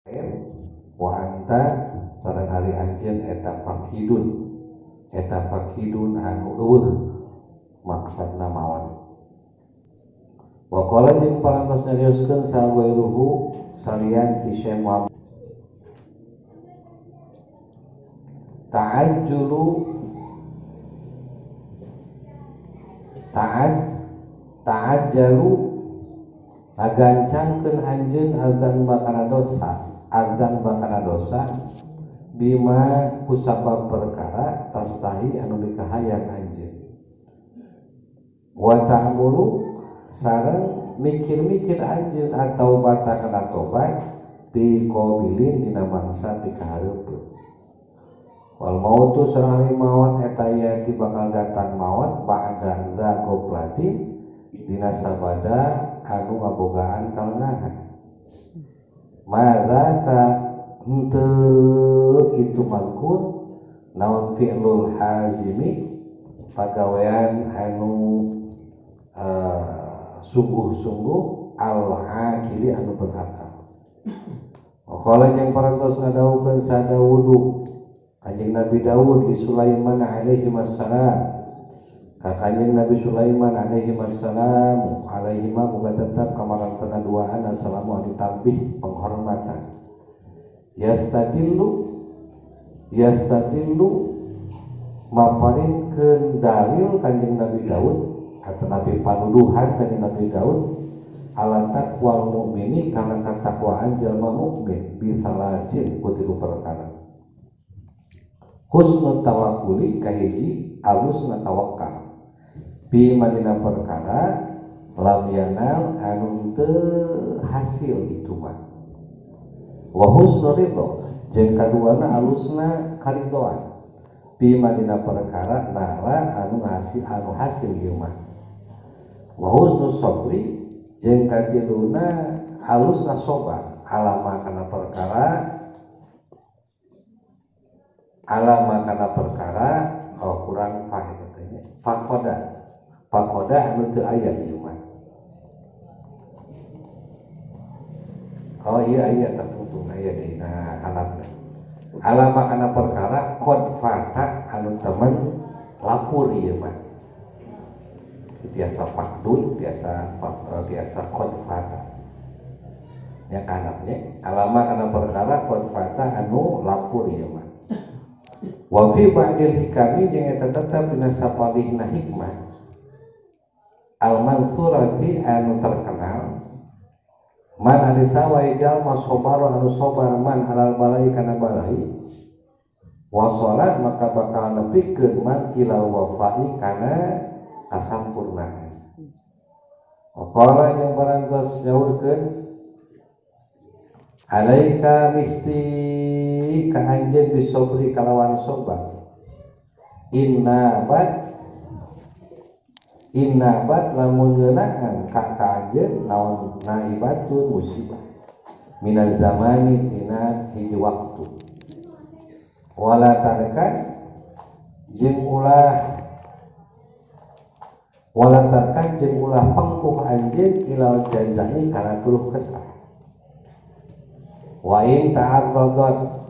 wa anta sareng ari anjeun eta fakidun anu eueuh maksudna mawan. Wa qala jeung parantos nyarioskeun sawairuhu salian ti Syekh Muhammad ta'ajjalu ngagancankeun anjeun azan bakana dosa bima kusabab perkara tastahi anu dikahayang anjeun wa ta'mulu sareng mikir-mikir anjeun atau bata kana tobat bi qabilin dina mangsa ti kahareupeun wal mautu sareng maut eta yati bakal datang maut ba'da za qoplatin dina sabada anu ngabogaan kalengahan madza ta henteu itu mazkur naon fi'lul hazimi pagawean anu sungguh-sungguh al-akili anu berakal. Qala jeung parantos ngadawukeun sa Daud kanjeng Nabi Daud di Sulaiman alaihi wassalam ka kanjeng Nabi Sulaiman alaihi wassalam alaihi ma muga tetep kamarantana duaan assalamu anu tambih penghormatan yastadillu maparinkeun dalil kanjeng Nabi Daud atau Nabi panuduhan kanjeng Nabi Daud ala taqwal mukmini kana katakwaan jalma mukmin bisalasin ku tilu perkara husnul tawakkuli kahiji alusna tawakal bi madina perkara lam yanal anu teu hasil itu mah wa husnul ridho jeung kaduana alusna karidoan bi madina perkara nala anu hasil ieu mah wa husnul sabri jeung katiluna alusna sabar alama kana perkara kurang faham katanya pakoda anu teu aya ieu mah iya tertutup aya dina halapna alama kana perkara qad fata anu temen lapur ieu mah biasa fakdul biasa qad fata nya kanapnya alama kana perkara qad fata anu lapur ieu mah wa fi ba'dil hikami jeung eta tetep dina sapalihna hikmah al mansurati anu terkenal man ari sawai jalma sabara anu sabar man alal balai kana balai wa salat maka bakal nepikeun man ilal wafai kana kasampurnaan. Qala jeung parantos nyaurkeun alaika misti ka anjeun bisobri kalawan sabar inna bat lamun ngeunaan ka anjeun naon naibatun musibah minaz zamani tina hiji waktu wala tarkan jeung ulah pangkuh anjeun ilal jazai kana keluh kesah wa in ta'arradat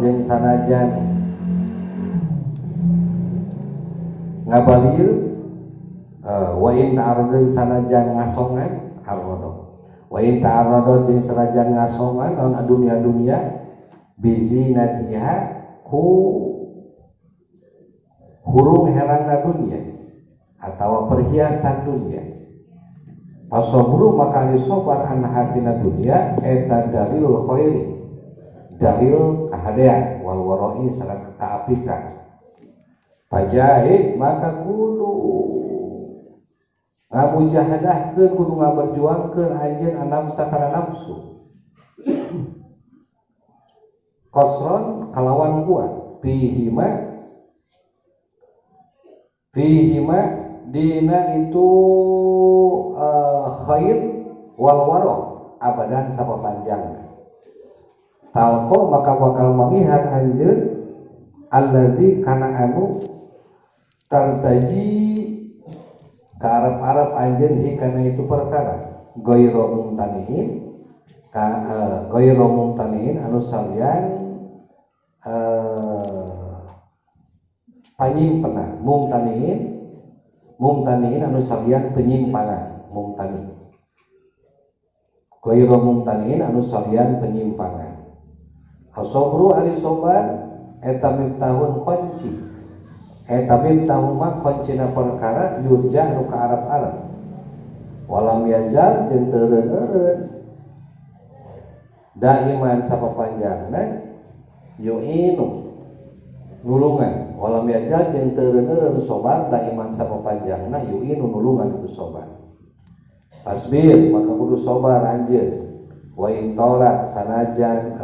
jeung sanajan ngabalieu wa in ta'arradat sanajan ngasongan wa in ta'arradat jeung sanajan ngasongan naon dunia bizinatiha ku hurung herangna dunia atau perhiasan dunia pasobru maka disobar an hatina dunia eta dalil khairi dalil kahadean wal warai sareng kaapikan pajahid maka kudu ngabujahadahkeun kudu ngaberjuangkeun anjeun nafsa kana nafsu qasron kalawan kuat fihima dina itu khair wal waro abadan sapapanjangna talko maka bakal mangihat anjeun alladzi kana anu tartaji ka arep-arep anjeun hikana itu perkara ghairu mumtanihin ghairu mumtanihin anu salian panyimpenan mumtanihin anu salian penyimpangan ghairu mumtanihin anu salian penyimpangan asobru ari sobar eta miftahun kunci eta miftahu mah kuncina perkara yurja nu ka Arab-Arab walam yazal jeung teu reuneun daiman sapapanjangna yu'inu nulungan walam yazal jeung teu reuneun sobar daiman sapapanjangna yu'inu nulungan itu sobar asbir maka kudu sobar anjeun wa in tolat sanajan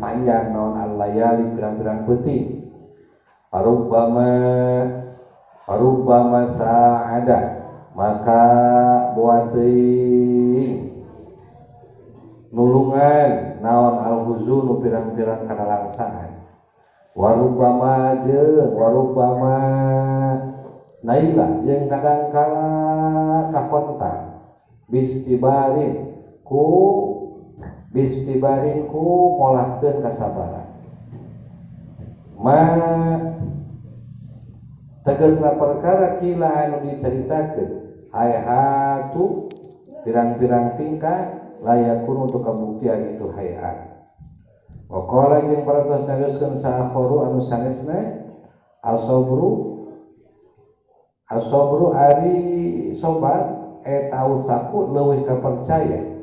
panjang naon al-layali pirang-pirang peuting parubbama sa'ada maka buat teuing nulungan naon al-huzunu pirang-pirang kanalangsaan warubbama naila jeung kadangkala kakontak bistibarin ku ngolahkeun kasabaran tegasna perkara kila anu dicaritakeun hayatu pirang-pirang tingkah layakun untuk kabuktian itu hayat waqala jeung parantos neruskeun saakhoru anu sanesna asobru ari sobat eta usaku leuwih kapercaya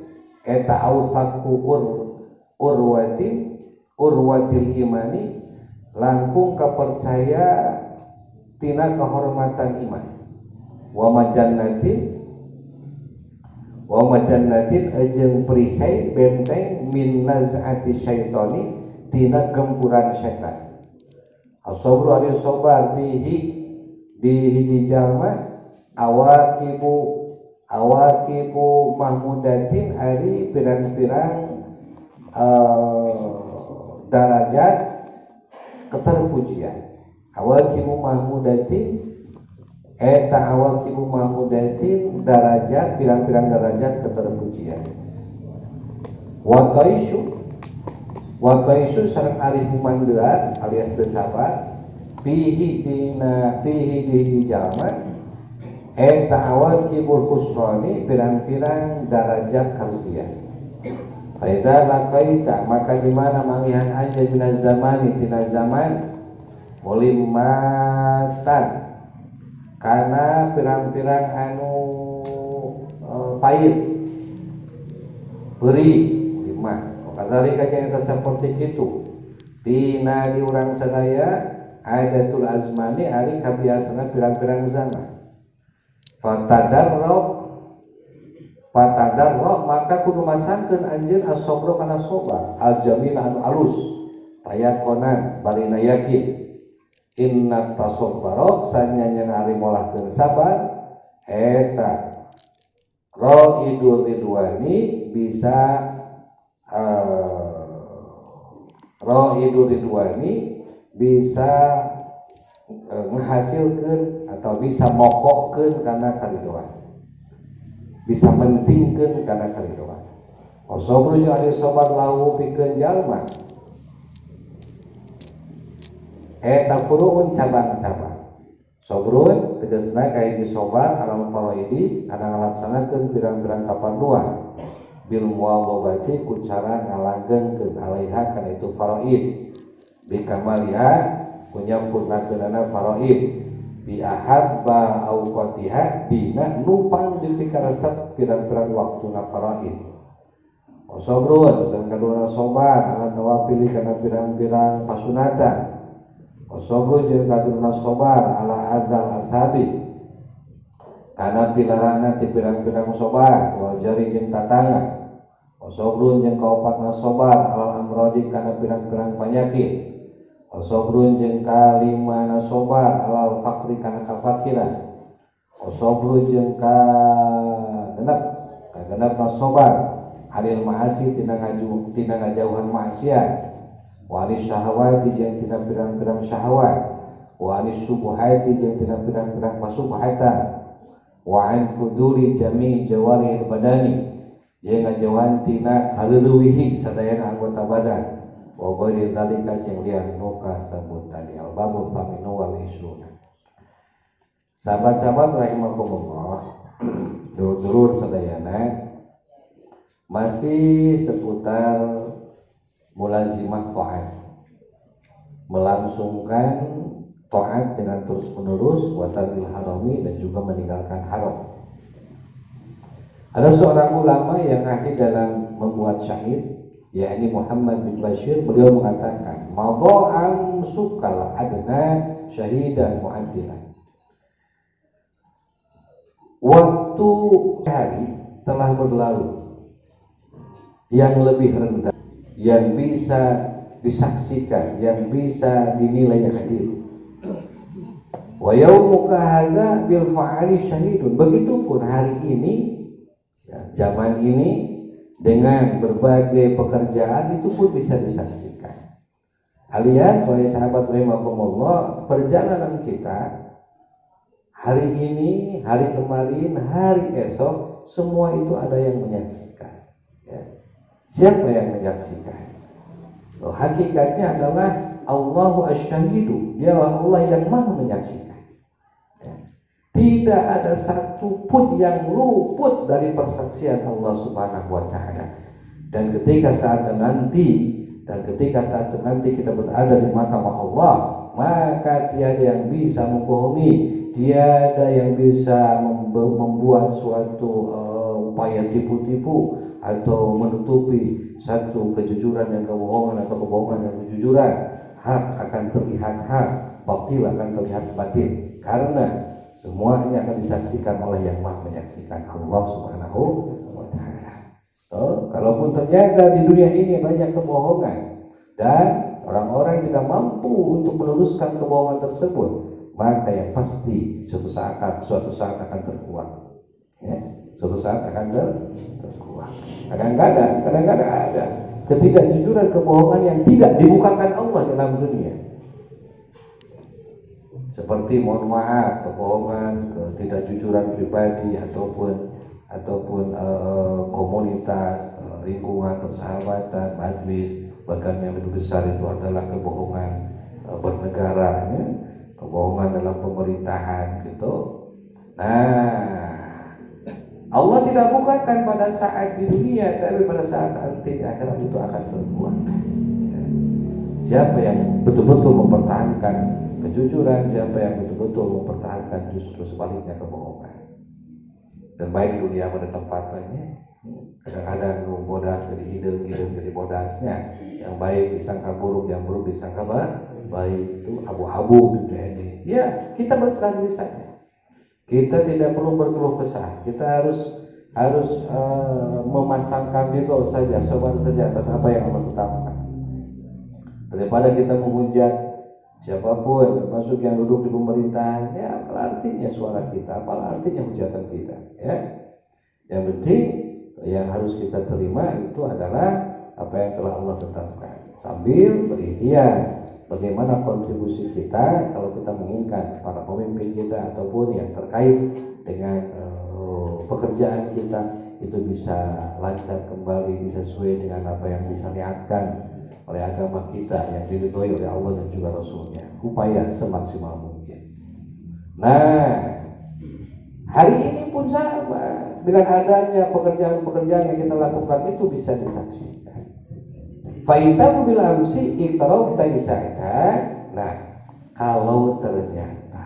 eta ausaku urwatil imani langkung kapercaya tina kehormatan iman wa majannatin jeung perisai benteng min naz'ati syaitani tina gempuran setan asobru ari sobar bihi di hiji jalma awakibu mahmudatin ari pirang-pirang darajat keterpujian awakibu mahmudatin darajat pirang-pirang darajat keterpujian wa taisyu sareng ari humandeuan alias teu sabar fihi di jalma eta awakibul khusrani pirang-pirang darajat karugian faida laqaita maka di mana manggihan anja dina zaman mulimatan kana pirang-pirang anu pahit beri lima kadari kajang eta saperti kitu tina di urang sadaya adatul azmani ari kabiasana pirang-pirang zaman Fatadarro maka kudu masangkeun anjeun as-sabra kana sobar al-jamil anu alus tayakonan barina yakin inna tasabbara sanyana ari molahkeun sabar eta raidur ridwani bisa menghasilkeun atau bisa mokokkeun kana karidoan bisa mentingkeun kana karidoan sabru jeung ari sobat lahu pikeun jalma eta furuun cabang-cabang sabrun tegasna kahiji sobat alam faraidi kana ngalaksanakeun pirang-pirang kapanduan bil muwadzabati ku cara ngalanggengkeun alaiha kana itu faraid bikamaliha kunyampurnakeunana faraid bi ahabba auqatiha dina nupang dipikaresep pirang-pirang waktuna faraid sabrun sareng kaduana sobar ala nawafil kana pirang-pirang pasunatan sabrun jeung kaduana sobar ala adzal asabi kana pilarana ti pirang-pirang sobar wal jari jeung tatangga sabrun jeung kaopatna sobar ala amrodi kana pirang-pirang panyakit sabrun jeung kalimana sobar alal fakri kana kafakiran sabrun jeung kagenepna sobar alil ma'asi tina ngajauhan maksiat wa anis syahawati jeung tina pirang-pirang syahwat wa anis subuhati jeung tina pirang-pirang pasubhatan wa an fuduli jami' jawarihil badani jeung ngajauhan tina kaleuweuhi sadayana anggota badan wa ghairi dzalika jeung lian nuka sabut tadi al-babu thaminu wal isruna. Sahabat-sahabat rahimakumullah, dulur-dulur sadayana masih seputar mulazimah taat, melangsungkan taat dengan terus-menerus wa tarkil harami dan juga meninggalkan haram. Ada seorang ulama yang ahli dalam membuat syair, yakni Muhammad bin Bashir. Beliau mengatakan, madha'am sukal adna syahidan mu'addilan. Waktu hari telah berlalu yang lebih rendah, yang bisa disaksikan, yang bisa dinilai adil. Wa yaumuka hadza bil fa'ali syahidun. Begitupun hari ini, ya, zaman ini dengan berbagai pekerjaan itu pun bisa disaksikan. Alias, wahai sahabat rahimakumullah, perjalanan kita hari ini, hari kemarin, hari esok, semua itu ada yang menyaksikan. Ya. Siapa yang menyaksikan? Hakikatnya adalah Allahu asy-syahidu. Dialah Allah yang Maha menyaksikan. Tidak ada satu pun yang luput dari persaksian Allah Subhanahu wa taala. Dan ketika saat nanti kita berada di mahkamah Allah, maka tiada yang bisa membohongi, tiada yang bisa membuat suatu upaya tipu-tipu atau menutupi satu kejujuran dan kebohongan atau kebohongan dan kejujuran. Hak akan terlihat hak, batil akan terlihat batil, karena semuanya akan disaksikan oleh yang Maha menyaksikan, Allah Subhanahu wa taala. Kalaupun ternyata di dunia ini banyak kebohongan dan orang-orang tidak mampu untuk meluruskan kebohongan tersebut, maka yang pasti suatu saat akan terkuak. Ya, suatu saat akan terkuak. Kadang-kadang ada ketidakjujuran kebohongan yang tidak dibukakan Allah dalam dunia. Seperti mohon maaf kebohongan, ketidakjujuran pribadi ataupun komunitas, lingkungan persahabatan, majlis, bahkan yang lebih besar itu adalah kebohongan bernegara, ya? Kebohongan dalam pemerintahan gitu. Nah, Allah tidak bukakan pada saat di dunia, tapi pada saat nanti di akhirat itu akan terbuat. Ya. Siapa yang betul-betul mempertahankan kejujuran, siapa yang betul-betul mempertahankan justru sebaliknya kebohongan. Dan baik dunia pada tempatnya, kadang-kadang bodas jadi hidung jadi bodasnya, yang baik disangka buruk, yang buruk disangka baik, itu abu-abu gitu ini. Ya, kita berserah diri saja. Kita tidak perlu berkeluh kesah. Kita harus memasangkan diri saja, sabar saja atas apa yang Allah tetapkan. Daripada kita menghujat siapapun, termasuk yang duduk di pemerintahan, ya apa artinya suara kita, apa artinya hujatan kita, ya. Yang penting yang harus kita terima itu adalah apa yang telah Allah tetapkan, sambil berikhtiar bagaimana kontribusi kita kalau kita menginginkan para pemimpin kita ataupun yang terkait dengan pekerjaan kita itu bisa lancar kembali, bisa sesuai dengan apa yang disyariatkan oleh agama kita yang diridhoi oleh Allah dan juga Rasulnya. Upaya semaksimal mungkin. Nah, hari ini pun sama, dengan adanya pekerjaan-pekerjaan yang kita lakukan itu bisa disaksikan. Fa'itabu bil amsi iktarau kita disahkan. Nah, kalau ternyata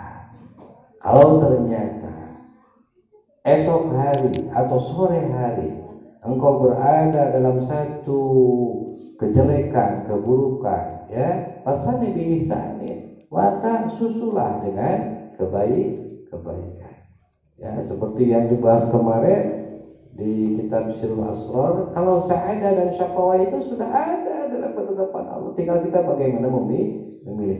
esok hari atau sore hari engkau berada dalam satu kejelekan, keburukan, ya, pasani bi ihsanin, maka susulah dengan kebaikan. Ya, seperti yang dibahas kemarin di kitab Sirrul Asrar, kalau sa'adah dan syaqawah itu sudah ada dalam ketetapan Allah. Tinggal kita bagaimana memilih.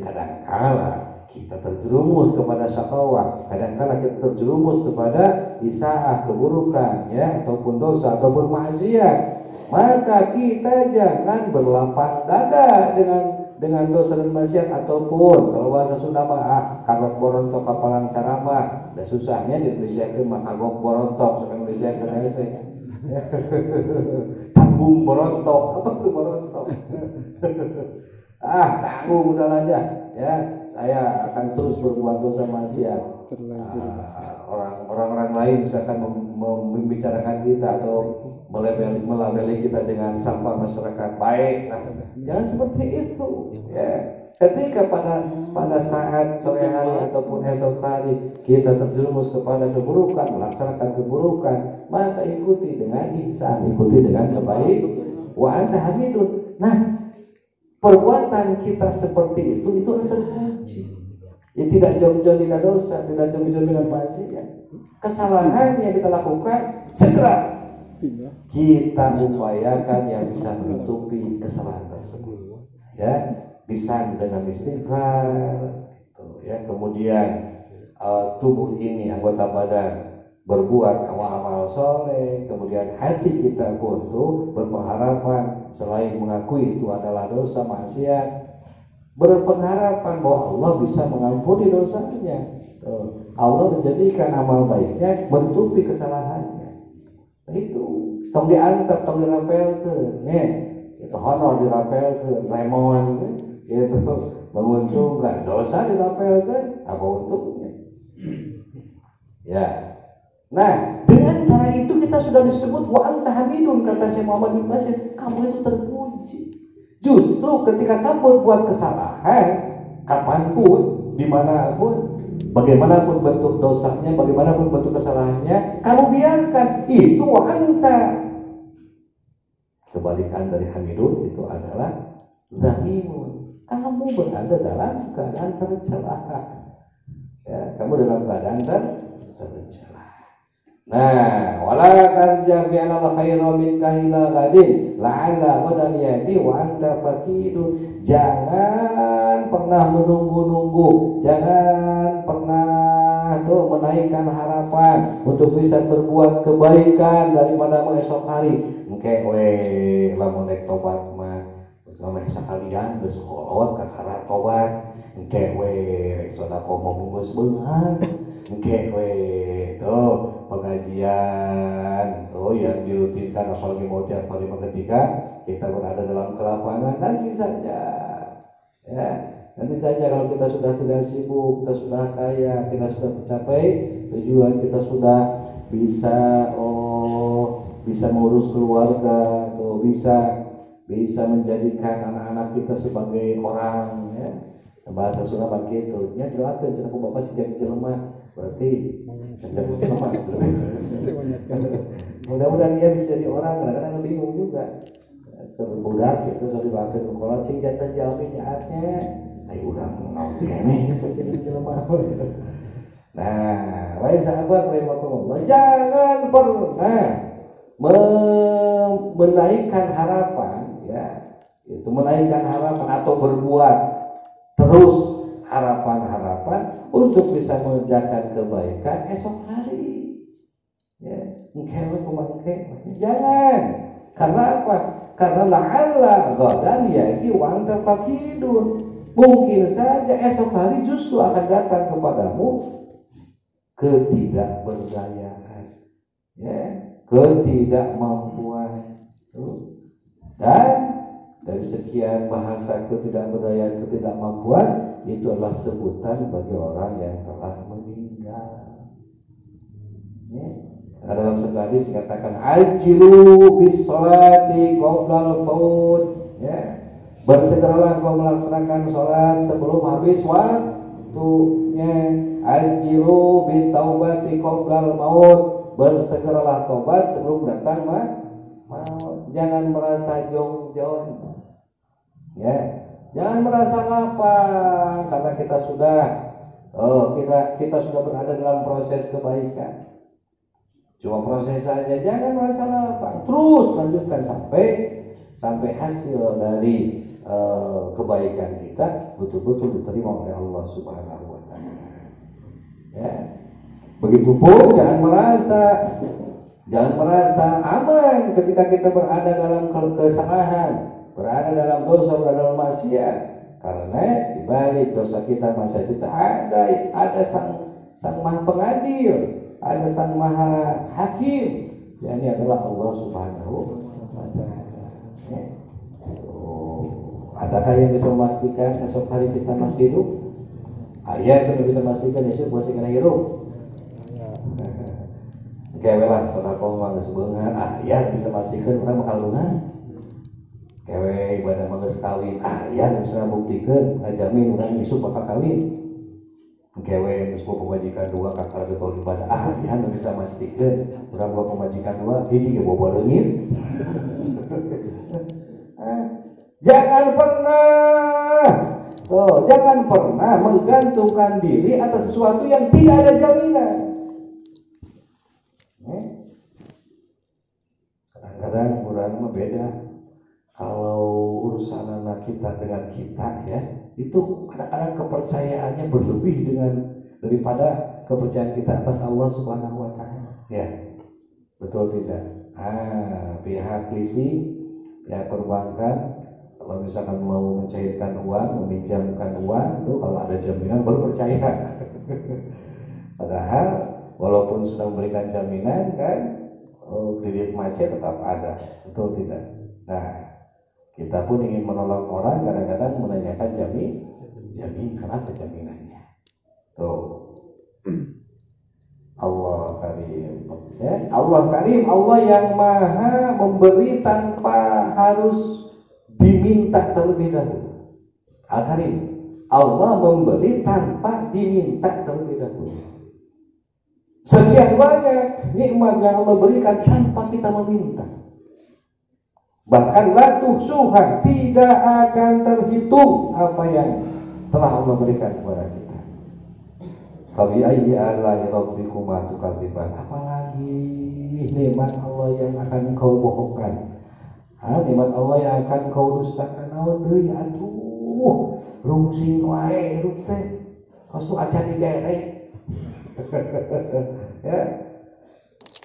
Kadangkala kita terjerumus kepada syaqawah, kadangkala kita terjerumus kepada isaah, keburukan, ya, ataupun dosa ataupun maksiat. Maka kita jangan berlapang dada dengan dengan dosa dan maksiat, ataupun kalau bahasa Sunda mah kagok borontok kapalang caramah. Da susahnya di Indonesia ke mah kagok borontok, sekarang Indonesia ke hese. Tanggung borontok, apa tuh borontok? Tanggung udah aja ya. Saya akan terus berbuat dosa maksiat. Orang-orang lain misalkan membicarakan kita atau melabeli kita dengan sampah masyarakat baik. Nah, jangan seperti itu. Ya. Ketika pada saat sore hari ataupun esok hari kita terjerumus kepada keburukan, melaksanakan keburukan, maka ikuti dengan ihsan, ikuti dengan kebaikan. Wa anta hamidun. Nah, perbuatan kita seperti itu adalah terpuji. Ya, tidak jauh-jauh dengan dosa, tidak jauh-jauh dengan maksiat. Kesalahan yang kita lakukan segera kita upayakan yang bisa menutupi kesalahan tersebut. Ya, bisa dengan istighfar. Ya, kemudian tubuh ini, anggota badan berbuat amal-amal soleh, kemudian hati kita pun tuh berpengharapan selain mengakui itu adalah dosa maksiat, berpengharapan bahwa Allah bisa mengampuni dosanya. Allah menjadikan amal baiknya menutupi kesalahannya. Itu tong diantep, tong dirapelkeun, itu honor dirapelkeun, remon, itu menguntungkan. Dosa dirapelkeun, apa untungnya? Ya. Nah, dengan cara itu kita sudah disebut wa anta hamidun, kata Syekh Muhammad bin Bashir, kamu itu terpuji. Justru ketika kamu berbuat kesalahan, kapanpun, dimanapun, bagaimanapun bentuk dosanya, bagaimanapun bentuk kesalahannya, kamu biarkan, itu anta. Kebalikan dari hamidun itu adalah zahimun. Kamu berada dalam keadaan tercela. Ya, kamu dalam keadaan tercela. Nah, wala tarja fi anal khairu minka ila gadin la'alla qadan yati wa anta faqidun. Jangan pernah menunggu-nunggu, jangan pernah tuh menaikkan harapan untuk bisa berbuat kebaikan daripada esok hari. Engke we lamun rek tobat mah meh sakalian geus kolot ka kana tobat. Engke we rek sedekah mabungkus beunghang. Engke we tuh pengajian yang dirutinkan, apalagi mau tiap hari ketika kita berada dalam kelapangan, nanti saja ya, nanti saja kalau kita sudah tidak sibuk, kita sudah kaya, kita sudah tercapai tujuan, kita sudah bisa mengurus keluarga, atau bisa menjadikan anak-anak kita sebagai orang, ya. Bahasa Sunda begitu. Nya doakeun cenah ku Bapak sejak jelema, berarti sejak jelema. Mudah-mudahan dia bisa jadi orang, kadang-kadang bingung juga. Budak itu sudah dibakeun ku kolot sing jantan jalmi nyaatnya. Ai urang naon keneh jadi jelema. Nah, baik sahabat rahimakumullah, jangan pernah menaikkan harapan, ya. Itu menaikkan harapan atau berbuat terus harapan-harapan untuk bisa mengerjakan kebaikan esok hari. Ya, jangan. Karena apa? Karena la'alla ghadan ya'ti wa anta faqidun. Mungkin saja esok hari justru akan datang kepadamu ketidakberdayaan, ya, ketidakmampuan. Dan dari sekian bahasa ketidakberdayaan, ketidakmampuan, itu adalah sebutan bagi orang yang telah meninggal. Ya. Dalam satu hadis dikatakan ajilu bis sholati qoblal faut, ya. Bersegeralah kau melaksanakan sholat sebelum habis waktunya. Ajilu bit taubati qoblal maut, bersegeralah tobat sebelum datang maut. Jangan merasa jong-jong. Ya, jangan merasa lapang karena kita sudah berada dalam proses kebaikan. Cuma proses saja, jangan merasa lapang. Terus lanjutkan sampai hasil dari kebaikan kita betul-betul diterima oleh Allah Subhanahu wa taala. Ya. Begitupun jangan merasa aman ketika kita berada dalam kesalahan, berada dalam dosa, berada dalam maksiat. karena di balik dosa kita masa kita ada sang maha pengadil, ada sang maha hakim, yakni adalah Allah Subhanahu wa Ta'ala. Ya. Adakah yang bisa memastikan esok hari kita masih hidup? Ayat yang bisa memastikan esok masih kena hidup. Kewelah sedekah mah geus beungar, ayat bisa memastikan urang bakal beungar. Kewe ibadah mah geus kawin, ayat bisa membuktikan ngajamin urang isuk bakal kawin. Kewe geus boga pamajikan dua kakak getol ibadah, ayat bisa memastikan urang boga pamajikan dua hiji ge boba leungit. Jangan pernah menggantungkan diri atas sesuatu yang tidak ada jaminan. Kadang-kadang orang mah beda. Kalau urusan anak kita dengan kita ya, itu kadang-kadang kepercayaannya berlebih daripada kepercayaan kita atas Allah Subhanahu wa Ta'ala. Ya. Betul tidak? Pihak leasing, pihak perbankan kalau misalkan mau mencairkan uang, meminjamkan uang, itu kalau ada jaminan baru percaya. Padahal walaupun sudah memberikan jaminan kan, kredit macet tetap ada, betul tidak? Nah, kita pun ingin menolong orang, kadang-kadang menanyakan jaminan apa jaminannya? Tuh, Allah Karim, ya? Allah Karim, Allah yang Maha memberi tanpa harus diminta terlebih dahulu. Al-Karim, Allah memberi tanpa diminta terlebih dahulu. Sekian banyak nikmat yang Allah berikan tanpa kita meminta. Bahkan la tuhsuha, tidak akan terhitung apa yang telah Allah berikan kepada kita. Fabi ayyi ala'i rabbikuma tukadziban. Apalagi nikmat Allah yang akan kau bohongkan. Nikmat Allah yang akan kau dustakan. Naon deui atuh, rungsing wae hirup teh. Kos tu acan digerek. Ya.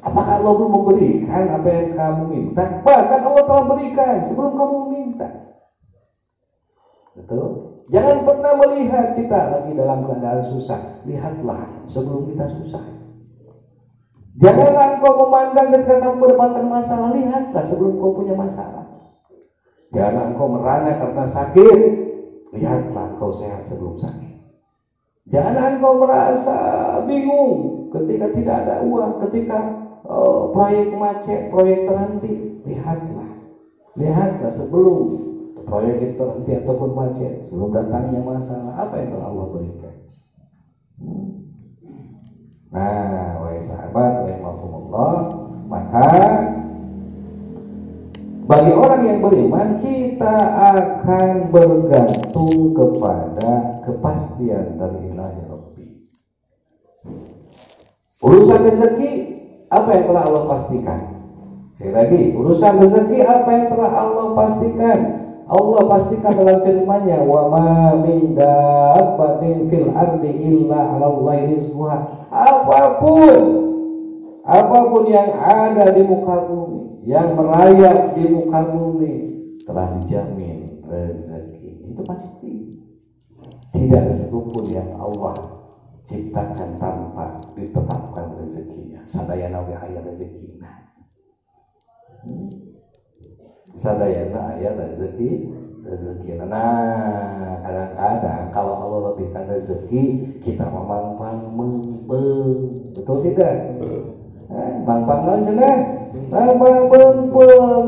Apakah Allah belum memberikan apa yang kamu minta? Bahkan Allah telah berikan sebelum kamu minta. Betul? Jangan pernah melihat kita lagi dalam keadaan susah. Lihatlah sebelum kita susah. Janganlah engkau memandang ketika kamu mendapatkan masalah. Lihatlah sebelum kau punya masalah. Janganlah engkau merana karena sakit. Lihatlah engkau sehat sebelum sakit. Janganlah engkau merasa bingung ketika tidak ada uang, ketika proyek macet, proyek terhenti. Lihatlah sebelum proyek itu terhenti ataupun macet, sebelum datangnya masalah, apa yang telah Allah berikan. Nah, wahai sahabat rahimakumullah, maka bagi orang yang beriman, kita akan bergantung kepada kepastian dari Ilahi Rabbi. Urusan rezeki, apa yang telah Allah pastikan? Sekali lagi, urusan rezeki apa yang telah Allah pastikan? Allah pastikan dalam firman-Nya, wa ma min dabbatin fil ardi illa 'alallahi rizquha. Apapun yang ada di muka bumi, yang merayap di muka bumi, telah dijamin rezeki. Itu pasti. Tidak ada satupun yang Allah ciptakan tanpa ditetapkan rezekinya. Sadayana we aya rezekina. Sadayana aya rezeki. Nah, kadang-kadang kalau Allah lebihkan rezeki, kita memampang mempeng. Betul tidak? Mangpang cenah. Mangpang.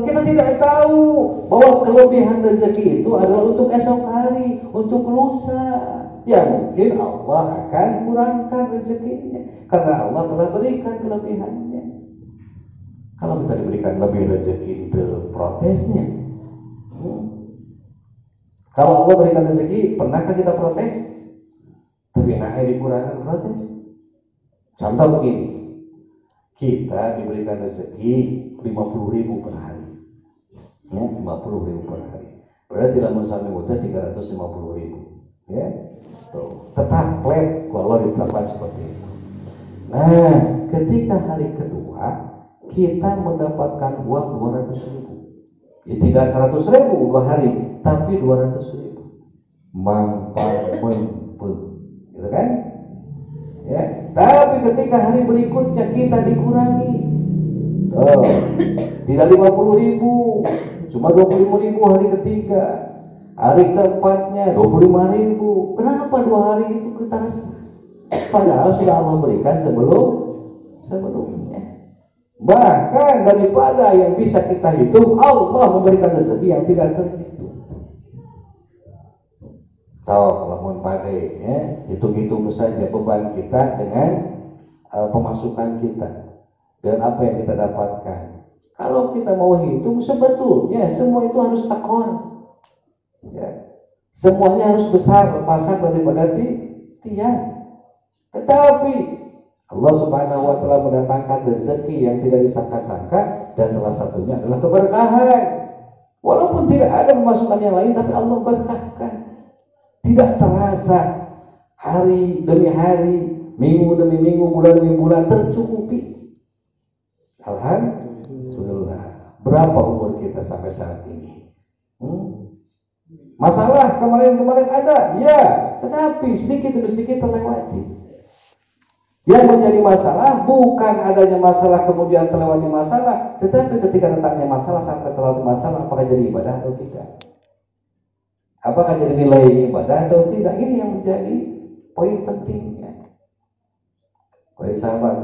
Kita tidak tahu bahwa kelebihan rezeki itu adalah untuk esok hari, untuk lusa. Ya mungkin Allah akan kurangkan rezekinya karena Allah telah berikan kelebihannya. Kalau kita diberikan lebih rezeki, itu protesnya. Kalau Allah berikan rezeki, pernahkah kita protes? Tapi dikurangkan protes. Contoh begini, kita diberikan rezeki 50.000 per hari, ya 50.000 per hari. Berarti dalam sami muda 350.000, ya. Tuh, tetap flat kalau ditetapkan seperti itu. Nah, ketika hari kedua kita mendapatkan uang 200.000. Ya tidak 100.000 2 hari, tapi 200.000. mampang mempeng, gitu kan? Ya, tapi ketika hari berikutnya kita dikurangi, tidak 50.000, cuma 25.000 hari ketiga, hari keempatnya 25.000. Kenapa 2 hari itu kita rasa? Padahal sudah Allah berikan sebelumnya. Bahkan daripada yang bisa kita hitung, Allah memberikan rezeki yang tidak terhitung. Kalau mau pade, ya, hitung-hitung saja beban kita dengan pemasukan kita dan apa yang kita dapatkan. Kalau kita mau hitung, sebetulnya semua itu harus takor, ya. Semuanya harus besar daripada tiang. Tetapi Allah Subhanahu wa Ta'ala mendatangkan rezeki yang tidak disangka-sangka, dan salah satunya adalah keberkahan. Walaupun tidak ada pemasukan yang lain, tapi Allah berkahkan. Tidak terasa, hari demi hari, minggu demi minggu, bulan demi bulan tercukupi. Alhamdulillah. Berapa umur kita sampai saat ini? Masalah kemarin-kemarin ada, ya, tetapi sedikit demi sedikit terlewati. Yang menjadi masalah bukan adanya masalah kemudian terlewati masalah, tetapi ketika datangnya masalah sampai terlewati masalah, apakah jadi ibadah atau tidak? Apakah jadi nilai ibadah atau tidak? Ini yang menjadi poin pentingnya. Baik sahabat,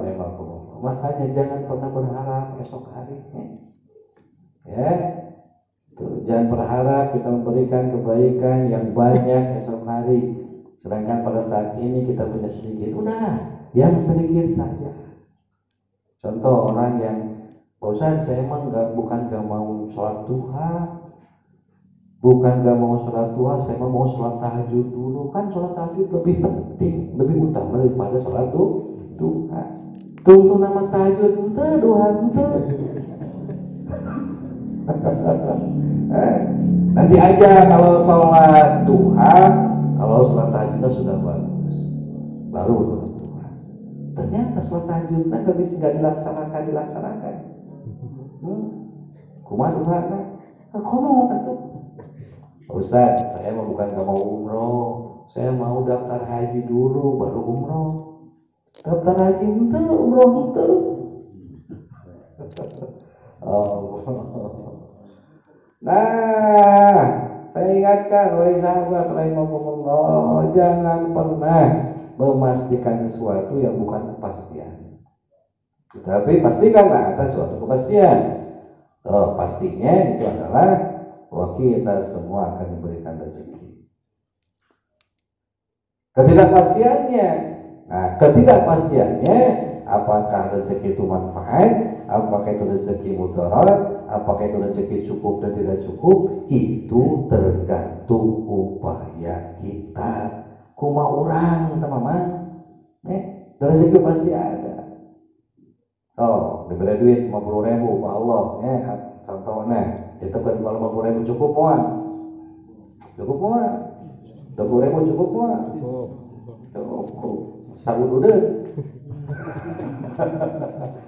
makanya jangan pernah berharap esok harinya. Ya, jangan berharap kita memberikan kebaikan yang banyak esok hari, sedangkan pada saat ini kita punya sedikit. Udah, yang sedikit saja. Contoh orang yang, Pak Ustaz, saya emang bukan gak mau sholat duha, bukan gak mau sholat duha, saya mau sholat tahajud dulu. Kan sholat tahajud lebih penting, lebih utama daripada sholat duha. Tuntun nama tahajud ente, duha ente. Nanti aja kalau sholat duha, kalau sholat tahajudnya sudah bagus, baru sholat duha. Ternyata sholat tahajudnya gak bisa dilaksanakan. Kumaha duha kan? Komo atuh. Ustaz, saya bukan gak mau umroh, saya mau daftar haji dulu baru umroh. Daftar haji ente, umroh ente. Nah, saya ingatkan oleh sahabat rahimakumullah, jangan pernah memastikan sesuatu yang bukan kepastian. Tetapi pastikanlah atas suatu kepastian. Pastinya itu adalah bahwa kita semua akan diberikan rezeki. Ketidakpastiannya, apakah rezeki itu manfaat, apakah itu rezeki mudarat, apakah itu rezeki cukup dan tidak cukup, itu tergantung upaya kita. Kuma orang, teman-teman, rezeki pasti ada. Diberi duit 50.000 ke Allah, contohnya. Itu kan kalau 50.000 cukup muat. 20.000 cukup muat. Cukup. Sabu udah.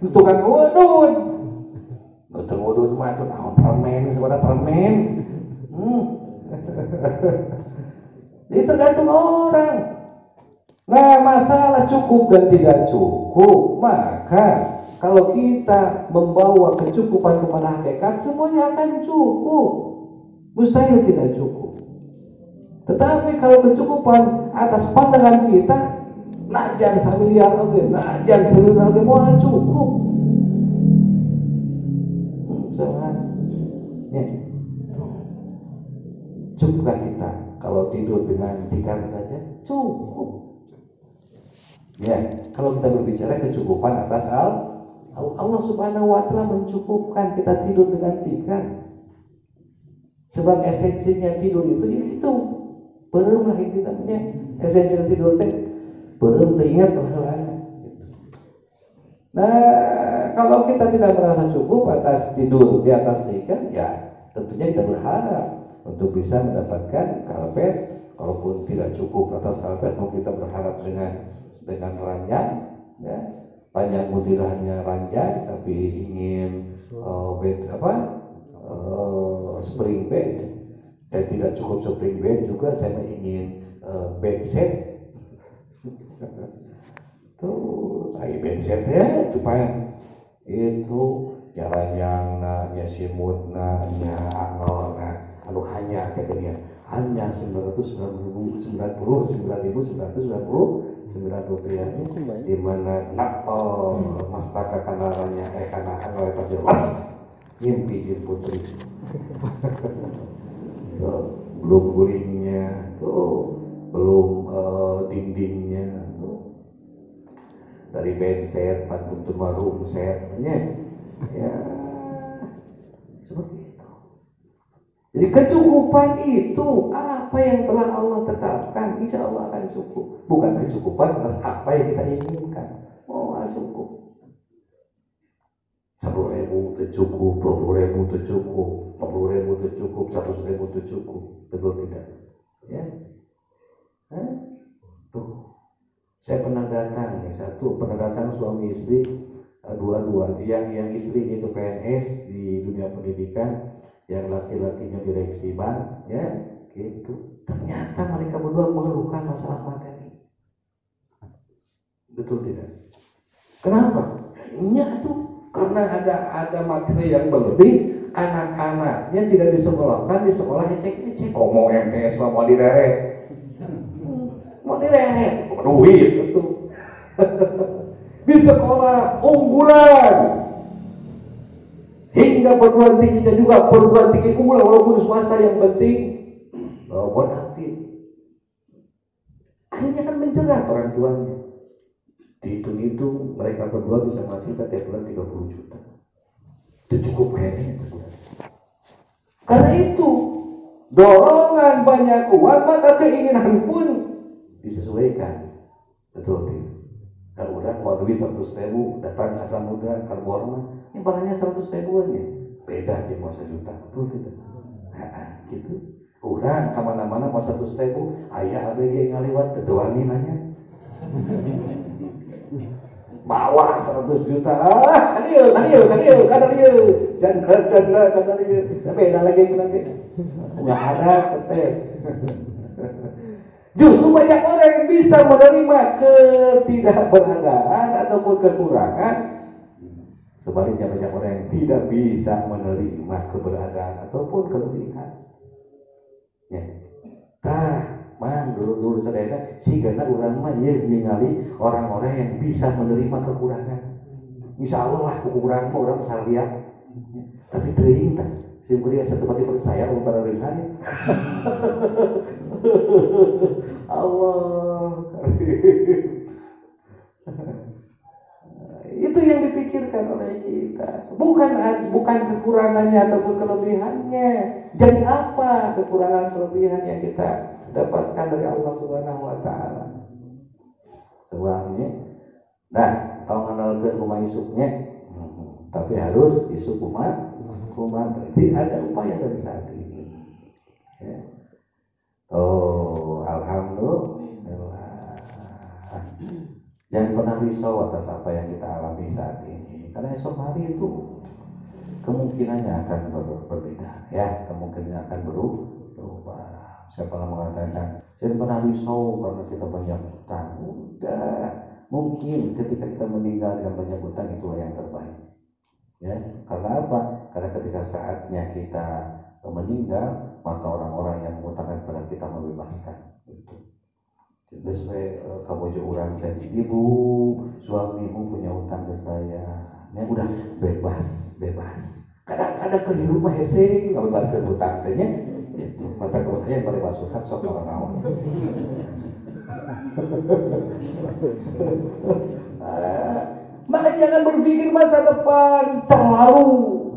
Tukang udun. Tukang udun mah itu permen, sebenarnya permen. Itu tergantung orang. Nah, masalah cukup dan tidak cukup, maka kalau kita membawa kecukupan kepada hakikat, semuanya akan cukup. Mustahil tidak cukup. Tetapi kalau kecukupan atas pandangan kita, najan samiliar oke, najan triliun oke, mau cukup. Cukupkah kita kalau tidur dengan tikar saja? Cukup. Ya, kalau kita berbicara kecukupan atas Allah Subhanahu wa Ta'ala mencukupkan kita tidur dengan tikar. Sebab esensinya tidur itu belum lah itu namanya esensi tidur teh belum teringat pahalanya. Nah, kalau kita tidak merasa cukup atas tidur di atas tikar, ya tentunya kita berharap untuk bisa mendapatkan karpet. Kalaupun tidak cukup atas karpet, mau kita berharap dengan ranjang, ya. Ranjang tidak hanya ranjang, tapi ingin spring bed, Dan tidak cukup spring bed juga, saya ingin bed set. Tuh, ayo bed set ya, supaya itu jalan nya simutna nya angolna anu hanya katanya hanya 999.999 rupiah di mana mastaka kanaranya kana angol eta jelas ngimpi jeung putri. Belum gulingnya tuh, belum dindingnya tuh. Dari bed set, pantun room setnya ya seperti itu. Jadi kecukupan itu apa yang telah Allah tetapkan, insya Allah akan cukup. Bukan kecukupan atas apa yang kita inginkan. Oh, cukup. 10.000 itu cukup, 20.000 itu cukup, 40.000 itu cukup, 100.000 itu cukup. Betul tidak? Ya. Tuh. Saya pernah datang suami istri dua-dua, yang istrinya itu PNS di dunia pendidikan, yang laki-lakinya direksi bank, ya gitu. Ternyata mereka berdua mengeluhkan masalah materi. Betul tidak? Kenapa? Ya tuh karena ada materi yang berlebih, anak-anaknya tidak disekolahkan di sekolah ecek-ecek. Mau MTS mau direret. Mau direret, duit betul. Di sekolah unggulan, hingga perguruan tingginya juga perguruan tinggi unggulan walaupun swasta, yang penting bonafit. Akhirnya kan menjerat orang tuanya. Dihitung-hitung mereka berdua bisa ngasih tiap bulan 30 juta. Itu cukup kayaknya. Karena itu dorongan banyak uang, maka keinginan pun disesuaikan. Betul tidak? Nah, udah mau duit 100.000 datang ke Samudra Karbon, ini barangnya 100.000 aja, beda aja mau 1 juta. Betul tidak? Gitu. Udah kemana-mana mau 100.000, ayah ABG ngaliwat ketuangin nanya bawa 100 juta. Kadil Chandra beda lagi nggak ada tetep. Justru banyak orang yang bisa menerima ketidakberadaan ataupun kekurangan. Sebaliknya banyak orang yang tidak bisa menerima keberadaan ataupun kelebihan. Ya. Dulu sadayana sigana urang mah ieu ningali orang-orang yang bisa menerima kekurangan. Insya Allah lah kekurangan mah urang salia. Tapi teuing tah sim kuliah satu pati percaya umpara reungan. Allah. Itu yang dipikirkan oleh kita. Bukan kekurangannya ataupun kelebihannya. Jadi apa kekurangan kelebihan yang kita dapatkan dari Allah Subhanahu wa taala? Sebabnya tahu ngenalkeun kumaha isuknya. Tapi harus isuk kumaha berarti ada upaya dari saat ini. Ya. Oh, alhamdulillah. Jangan pernah risau atas apa yang kita alami saat ini. Karena esok hari itu kemungkinannya akan berbeda, ya, kemungkinannya akan berubah. Saya pernah mengatakan, jangan pernah risau karena kita banyak hutang. Udah, mungkin ketika kita meninggal dengan banyak hutang itulah yang terbaik. Ya, karena apa? Karena ketika saatnya kita meninggal, maka orang-orang yang mengutangkan kepada kita membebaskan. Gitu. Jadi supaya kabojo urang tadi, ibu, suamimu punya utang ke saya, ya udah bebas. Kadang-kadang kehidupan mah hese nggak bebaskan hutang tanya, itu mata kemudian bebas hutang sok orang awam. Maka jangan berpikir masa depan terlalu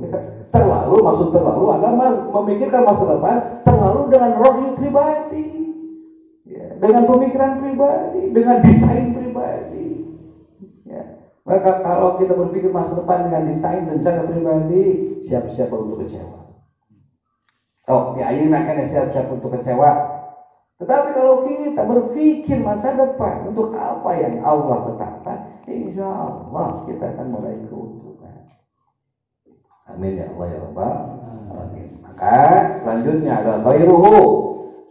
maksud terlalu adalah memikirkan masa depan terlalu dengan rohyu pribadi, ya, dengan pemikiran pribadi, dengan desain pribadi, ya. Maka kalau kita berpikir masa depan dengan desain dan cara pribadi, siap-siap untuk kecewa. Oh, ya ini makanya siap-siap untuk kecewa. Tetapi kalau kita berpikir masa depan untuk apa yang Allah tetapkan, insya Allah kita akan meraih keuntungan. Amin ya Allah ya Rabbal alamin. Maka selanjutnya adalah ghairuhu,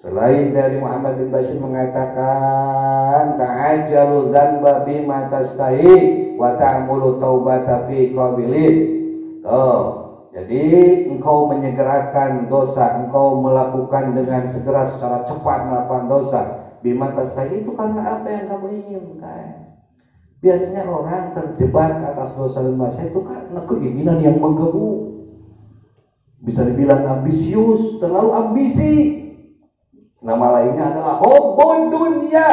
selain dari Muhammad bin Bashir mengatakan ta'ajjalu dzanba bima tastahi wa ta'mulu taubata fi qabilin. Jadi engkau menyegerakan dosa, engkau melakukan dengan segera secara cepat melakukan dosa. Bima tastahi itu karena apa yang kamu inginkan. Biasanya orang terjebak ke atas dosa dan maksiat itu karena keinginan yang menggebu. Bisa dibilang ambisius, terlalu ambisi. Nama lainnya adalah hubbud dunia,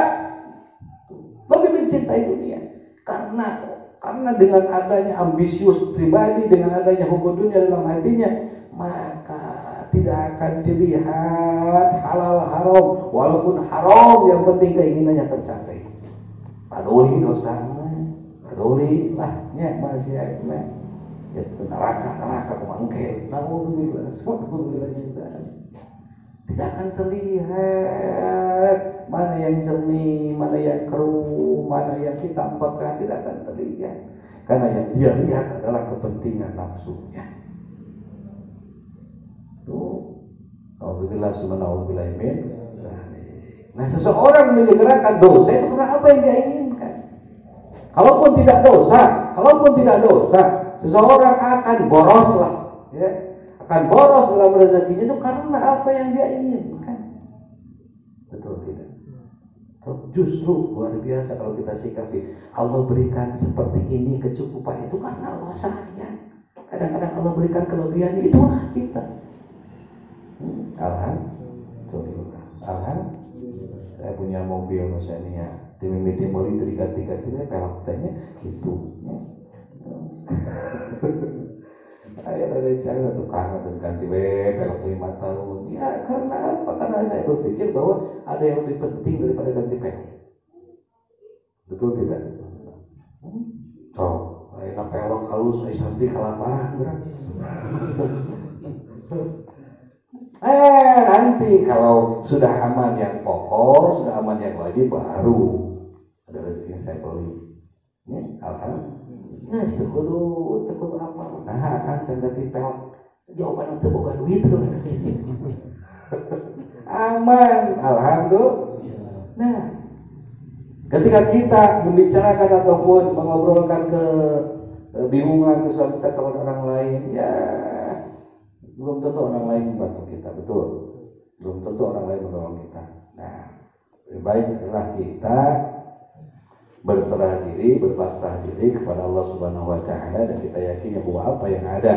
lebih mencintai dunia. Karena dengan adanya ambisius pribadi, dengan adanya hubbud dunia dalam hatinya, maka tidak akan dilihat halal haram, walaupun haram yang penting keinginannya tercapai. Paduli dosa, paduli lahnya maksiat, ya neraka kumangke. Nauzubillah, tidak akan terlihat mana yang jernih, mana yang keruh, mana yang ditampakkan, tidak akan terlihat. Karena yang dia lihat adalah kepentingan nafsunya. Tuh, auzubillah subhanallah min. Nah, seseorang menyegerakan dosa itu karena apa yang dia inginkan. Kalaupun tidak dosa, seseorang akan boros lah, ya. Akan boros dalam rezekinya itu karena apa yang dia inginkan. Betul tidak? Justru luar biasa kalau kita sikapi Allah berikan seperti ini kecukupan itu karena Allah sayang. Kadang-kadang Allah berikan kelebihan itulah kita. Alhamdulillah. Saya punya mobil misalnya di Mimiti Mori tiga-tiga itu pelak tanya gitu. Ayo ada cara tukang atau ganti pelak 5 tahun. Ya karena apa? Karena saya berpikir bahwa ada yang lebih penting daripada ganti pelak. Betul tidak? Enak pelak halus, saya santai kelaparan kan? Nanti kalau sudah aman yang pokok, sudah aman yang wajib, baru ada rezeki yang saya beli. Ini alhamdulillah. Nah, tekudu apa? Nah, akan cantik pelak. Jawaban itu bukan duit loh. Aman, alhamdulillah. Nah, ketika kita membicarakan ataupun mengobrolkan kebingungan kesulitan kita kepada orang lain, ya belum tentu orang lain membantu kita, betul. Belum tentu orang lain menolong kita. Nah, lebih baik adalah kita berserah diri, berpasrah diri kepada Allah Subhanahu wa taala dan kita yakin bahwa apa yang ada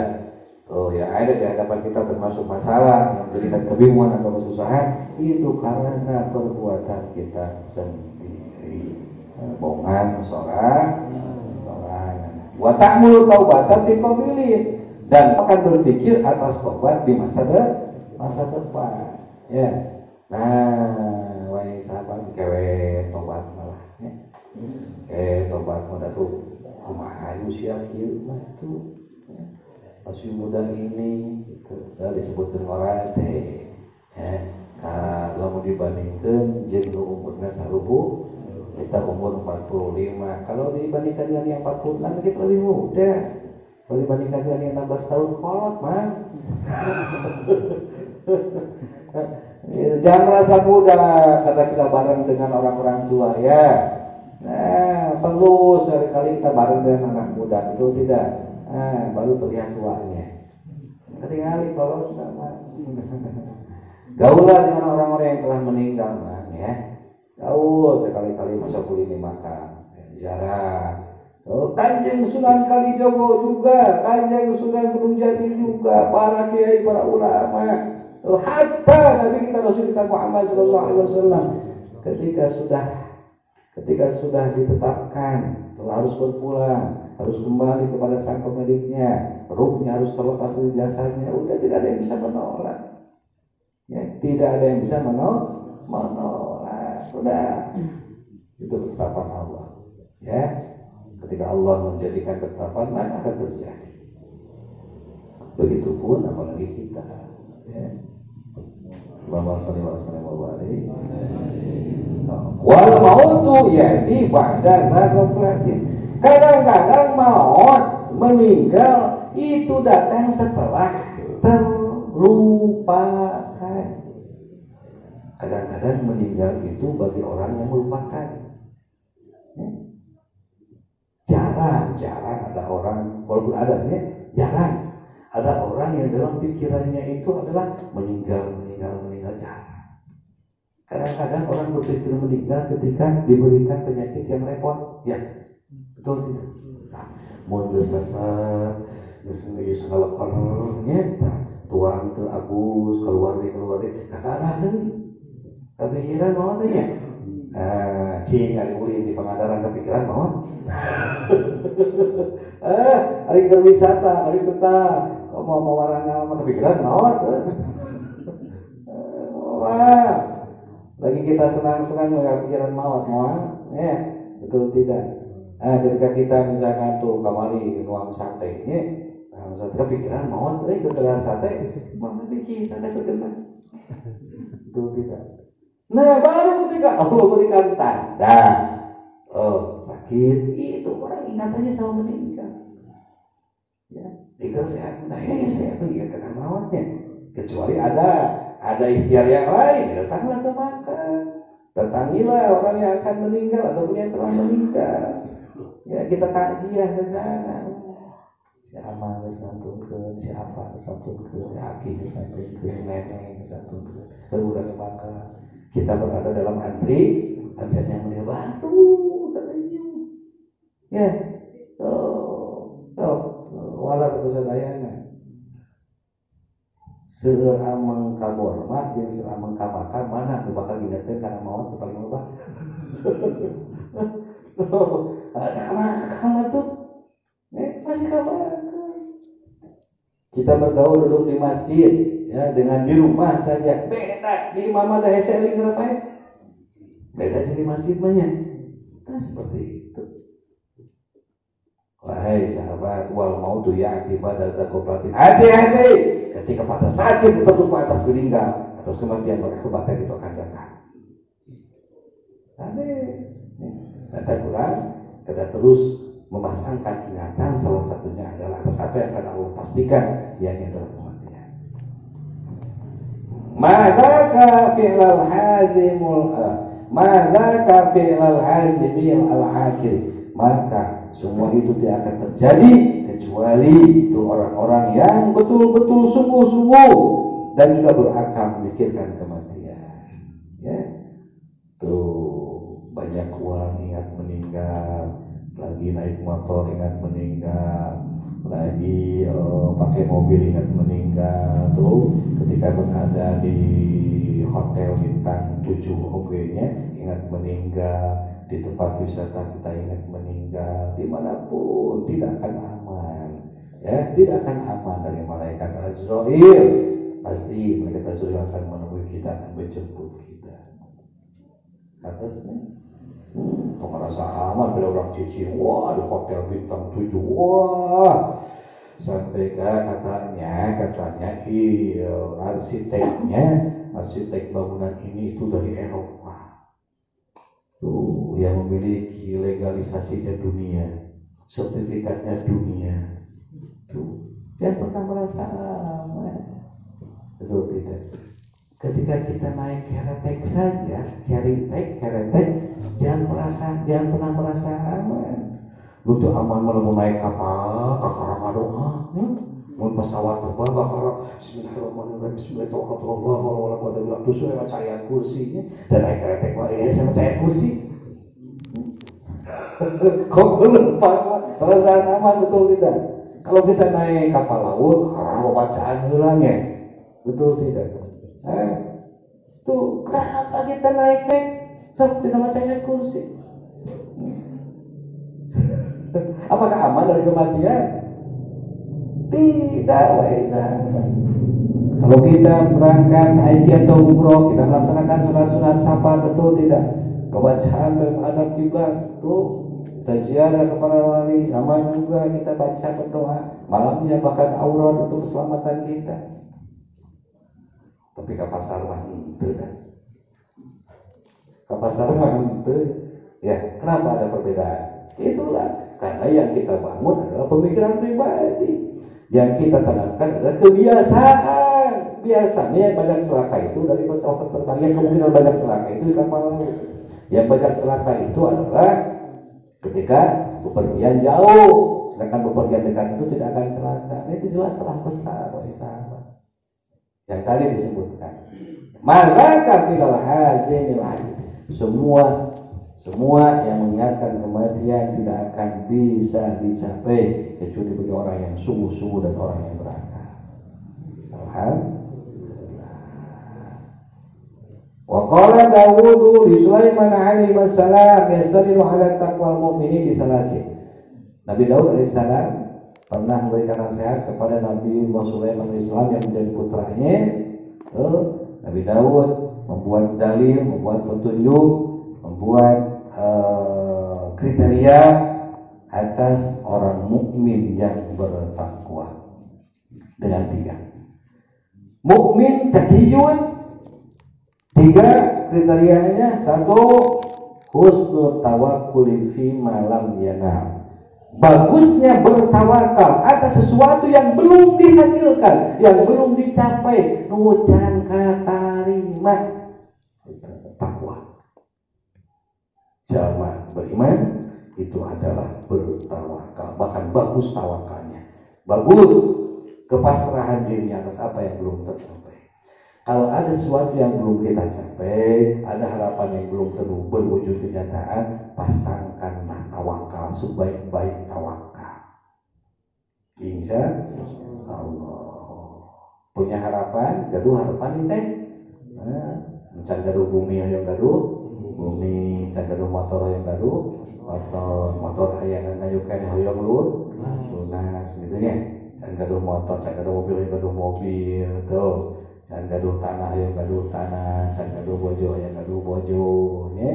di hadapan kita termasuk masalah yang menjadikan kebingungan atau kesusahan itu karena perbuatan kita sendiri. Bohongan seorang wa ta'mulu taubatan fi qabilin, dan akan berpikir atas tobat di masa depan. Ya. Nah, wahai sahabat kewe tobat malah ya. Tobat muda tuh kumaha usia kieu mah tuh. Masih muda ini gitu. Disebutkeun orang teh. Kalau mau dibandingkan jeung umurna sarubu kita umur 45. Kalau dibandingkan dengan yang 46 kita lebih muda. Kalau dibandingkan dengan yang 16 tahun kolot, Mang. Jangan merasa muda karena kita bareng dengan orang-orang tua ya. Nah, perlu sekali-kali kita bareng dengan anak muda, betul tidak? Nah, baru terlihat tuanya. Ketinggalan kalau nama. Gaulah dengan orang-orang yang telah meninggal, Mang ya. Gaul sekali-kali masa kulini makam, ziarah. Kanjeng Sunan Kalijogo juga, Kanjeng Sunan Gunung Jati juga, para kiai, para ulama. Hatta Nabi kita Rasul kita Muhammad sallallahu alaihi wasallam ketika sudah ditetapkan harus berpulang, harus kembali kepada sang pemiliknya, ruhnya harus terlepas dari jasadnya, udah tidak ada yang bisa menolak. Ya, tidak ada yang bisa menolak. Sudah. Itu ketetapan Allah. Ya. Ketika Allah menjadikan ketetapan, maka akan terjadi. Begitupun apalagi kita. Ya. Allahumma shalli wa sallim wa barik. Wal mautu ya'ti ba'da ghaflatin. Kadang-kadang maut meninggal itu datang setelah lupakan. Kadang-kadang meninggal itu bagi orang yang melupakan. Jarang ada orang, walaupun adanya, jarang ada orang yang dalam pikirannya itu adalah meninggal, jarang. Kadang-kadang orang berpikir meninggal ketika diberikan penyakit yang repot, ya, betul tidak? Nah, mun geus sasar, geus ngaleper, tuang teu agus, keluar deh, kakak deui. Kepikiran mau teh nya. Cing ari ulin di Pangandaran kepikiran mau. Ari keur wisata, ari tetah. Kok mau warana mah kepikiran mau teh. Wah. Lagi kita senang-senang enggak kepikiran maut, ya. Betul tidak? Ketika kita misalkan tuh kamari nuang sate, ya. Nah, sate kepikiran maut, kepikiran sate, mah pikir ada kepikiran. Betul tidak? Nah, baru ketika Allah berikan tanda, sakit, itu orang ingatannya sama meninggal. Ya, dikira sehat, sehat itu ya kena mautnya. Kecuali ada ikhtiar yang lain, datanglah ke Makkah, datangilah orang yang akan meninggal ataupun yang telah meninggal. Ya, kita takziah ke sana. Si Amal disantunkeun, si Apa disantunkeun, si Aki disantunkeun, nenek disantunkeun. Udah ke Makkah. Kita berada dalam antri yang menilai baru tersenyum. Ya, walar kesadayana. Seueur ameng ka borma jeung seueur ameng ka Makkah mana nu bakal diingatkeun kana maot nu paling loba. Ka tuh. Pasti ka Makkah. Kita bergaul duduk di masjid, ya, dengan di rumah saja beda. Di imam ada heseling ngapain? Beda jadi masjid banyak. Nah, seperti itu. Wahai sahabat, wal mautu ya'ti ba'da qoplatin. Hati-hati ketika pada saat kita terlupa atas meninggal, atas kematian, maka kebatian itu akan datang. Nanti kurang, kita terus memasangkan ingatan, salah satunya adalah atas apa yang akan Allah pastikan, yakni adalah kematian. Madzaka fi'lal hazimil al-akhir. Maka semua itu tidak akan terjadi kecuali itu orang-orang yang betul-betul sungguh-sungguh dan juga berakal memikirkan kematian. Ya, tuh banyak uang ingat meninggal, lagi naik motor ingat meninggal, lagi pakai mobil ingat meninggal. Tuh ketika berada di hotel bintang 7 OB-nya ingat meninggal, di tempat wisata kita ingat meninggal, dimanapun tidak akan aman, ya, tidak akan aman dari malaikat Azrail. Pasti malaikat Azrail akan menemui kita dan menjemput kita atasnya. Merasa aman bila orang cicing, wah di hotel bintang 7, wah sampai katanya arsitek bangunan ini itu dari Eropa tuh, yang memiliki legalisasinya dunia, sertifikatnya dunia tuh, yang pernah merasa aman. Betul tidak? Ketika kita naik keretek saja, keretek, jangan pernah merasa aman. Lu tuh aman malah mau naik kapal, kakara doa, mau pesawat terbang, kakara Bismillahirrahmanirrahim, Bismillahirrahmanirrahim, terus saya percaya kursinya, dan naik keretek mah, saya percaya kursi. Kok belum perasaan aman, betul tidak? Kalau kita naik kapal laut, kakara bacaan hilangnya, betul tidak? Tuh kenapa kita naik tidak percaya kursi? Apakah aman dari kematian? Tidak, waisan. Kalau kita berangkat haji atau umroh, kita melaksanakan sunat-sunat safar, betul tidak? Kebacaan menghadap kiblat, tuh kita ziarah kepada wali, sama juga kita baca berdoa. Malamnya bahkan aurat untuk keselamatan kita. Tapi ke pasar mah henteu dah. Ke pasar mah henteu. Ya, kenapa ada perbedaan? Itulah karena yang kita bangun adalah pemikiran pribadi. Yang kita tanamkan adalah kebiasaan. biasanya yang banyak celaka itu dari pesawat terbang, yang kemungkinan banyak celaka itu di kapal laut. Yang banyak celaka itu adalah ketika bepergian jauh, sedangkan bepergian dekat itu tidak akan celaka. Nah, itu jelas salah besar, wahai sahabat. Yang tadi disebutkan. Maka tidaklah hasil semua yang mengingatkan kematian tidak akan bisa dicapai kecuali bagi orang yang sungguh-sungguh dan orang yang berakal. Alhamdulillah. Wa qala Dawud li Sulaiman alaihi wassalam yastadilu ala taqwal mu'minin bi salasin. Nabi Daud alaihissalam pernah memberikan nasihat kepada Nabi Sulaiman alaihissalam yang menjadi putranya. Nabi Daud membuat dalil, membuat petunjuk, membuat kriteria atas orang mukmin yang bertakwa dengan 3. Mukmin taqiyun, 3 kriterianya. 1, husnul tawakkul fi ma lam yanam. Bagusnya bertawakal atas sesuatu yang belum dihasilkan, yang belum dicapai, nucan katarima. Takwa. Jamaah beriman itu adalah bertawakal, bahkan bagus tawakalnya, bagus kepasrahan dirinya atas apa yang belum tercapai. Kalau ada sesuatu yang belum kita capai, ada harapan yang belum berwujud kenyataan, pasangkanlah tawakal sebaik-baik tawakal. Insya Allah. Punya harapan, gaduh harapan ini. Can gaduh bumi yang gaduh bumi, can gaduh motor yang gaduh motor hayang ngayukeun hoyong lunas gitu nya. Can gaduh motor, can gaduh mobil yang gaduh mobil tuh. Can gaduh tanah yang gaduh tanah, can gaduh bojo yang gaduh bojo nya.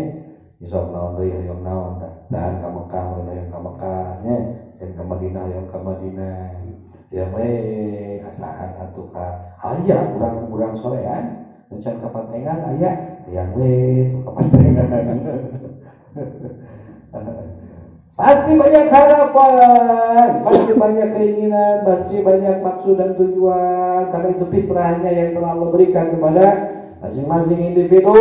Isok naon deui hoyong naon dan ka Mekah hoyong ka Mekah nya, can ka Madinah hoyong ka Madinah. Ya we asaan atuh ka aya urang sorean, can ka Pantengan aya yang we ka Pantengan. Pasti banyak harapan, pasti banyak keinginan, pasti banyak maksud dan tujuan, karena itu fitrahnya yang telah Allah berikan kepada masing-masing individu.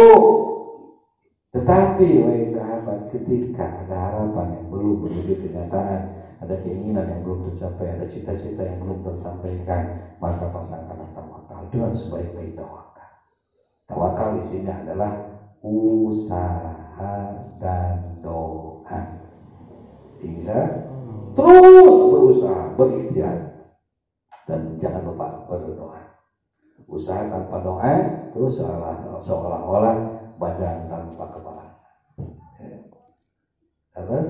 Tetapi wahai sahabat, ketika ada harapan yang belum berwujud kenyataan, ada keinginan yang belum tercapai, ada cita-cita yang belum tersampaikan, maka pasangkanlah tawakal dengan sebaik-baik tawakal. Tawakal isinya adalah usaha dan doa. Bisa terus berusaha, berikhtiar, dan jangan lupa berdoa. Usaha tanpa doa itu seolah-olah badan tanpa kepala. Terus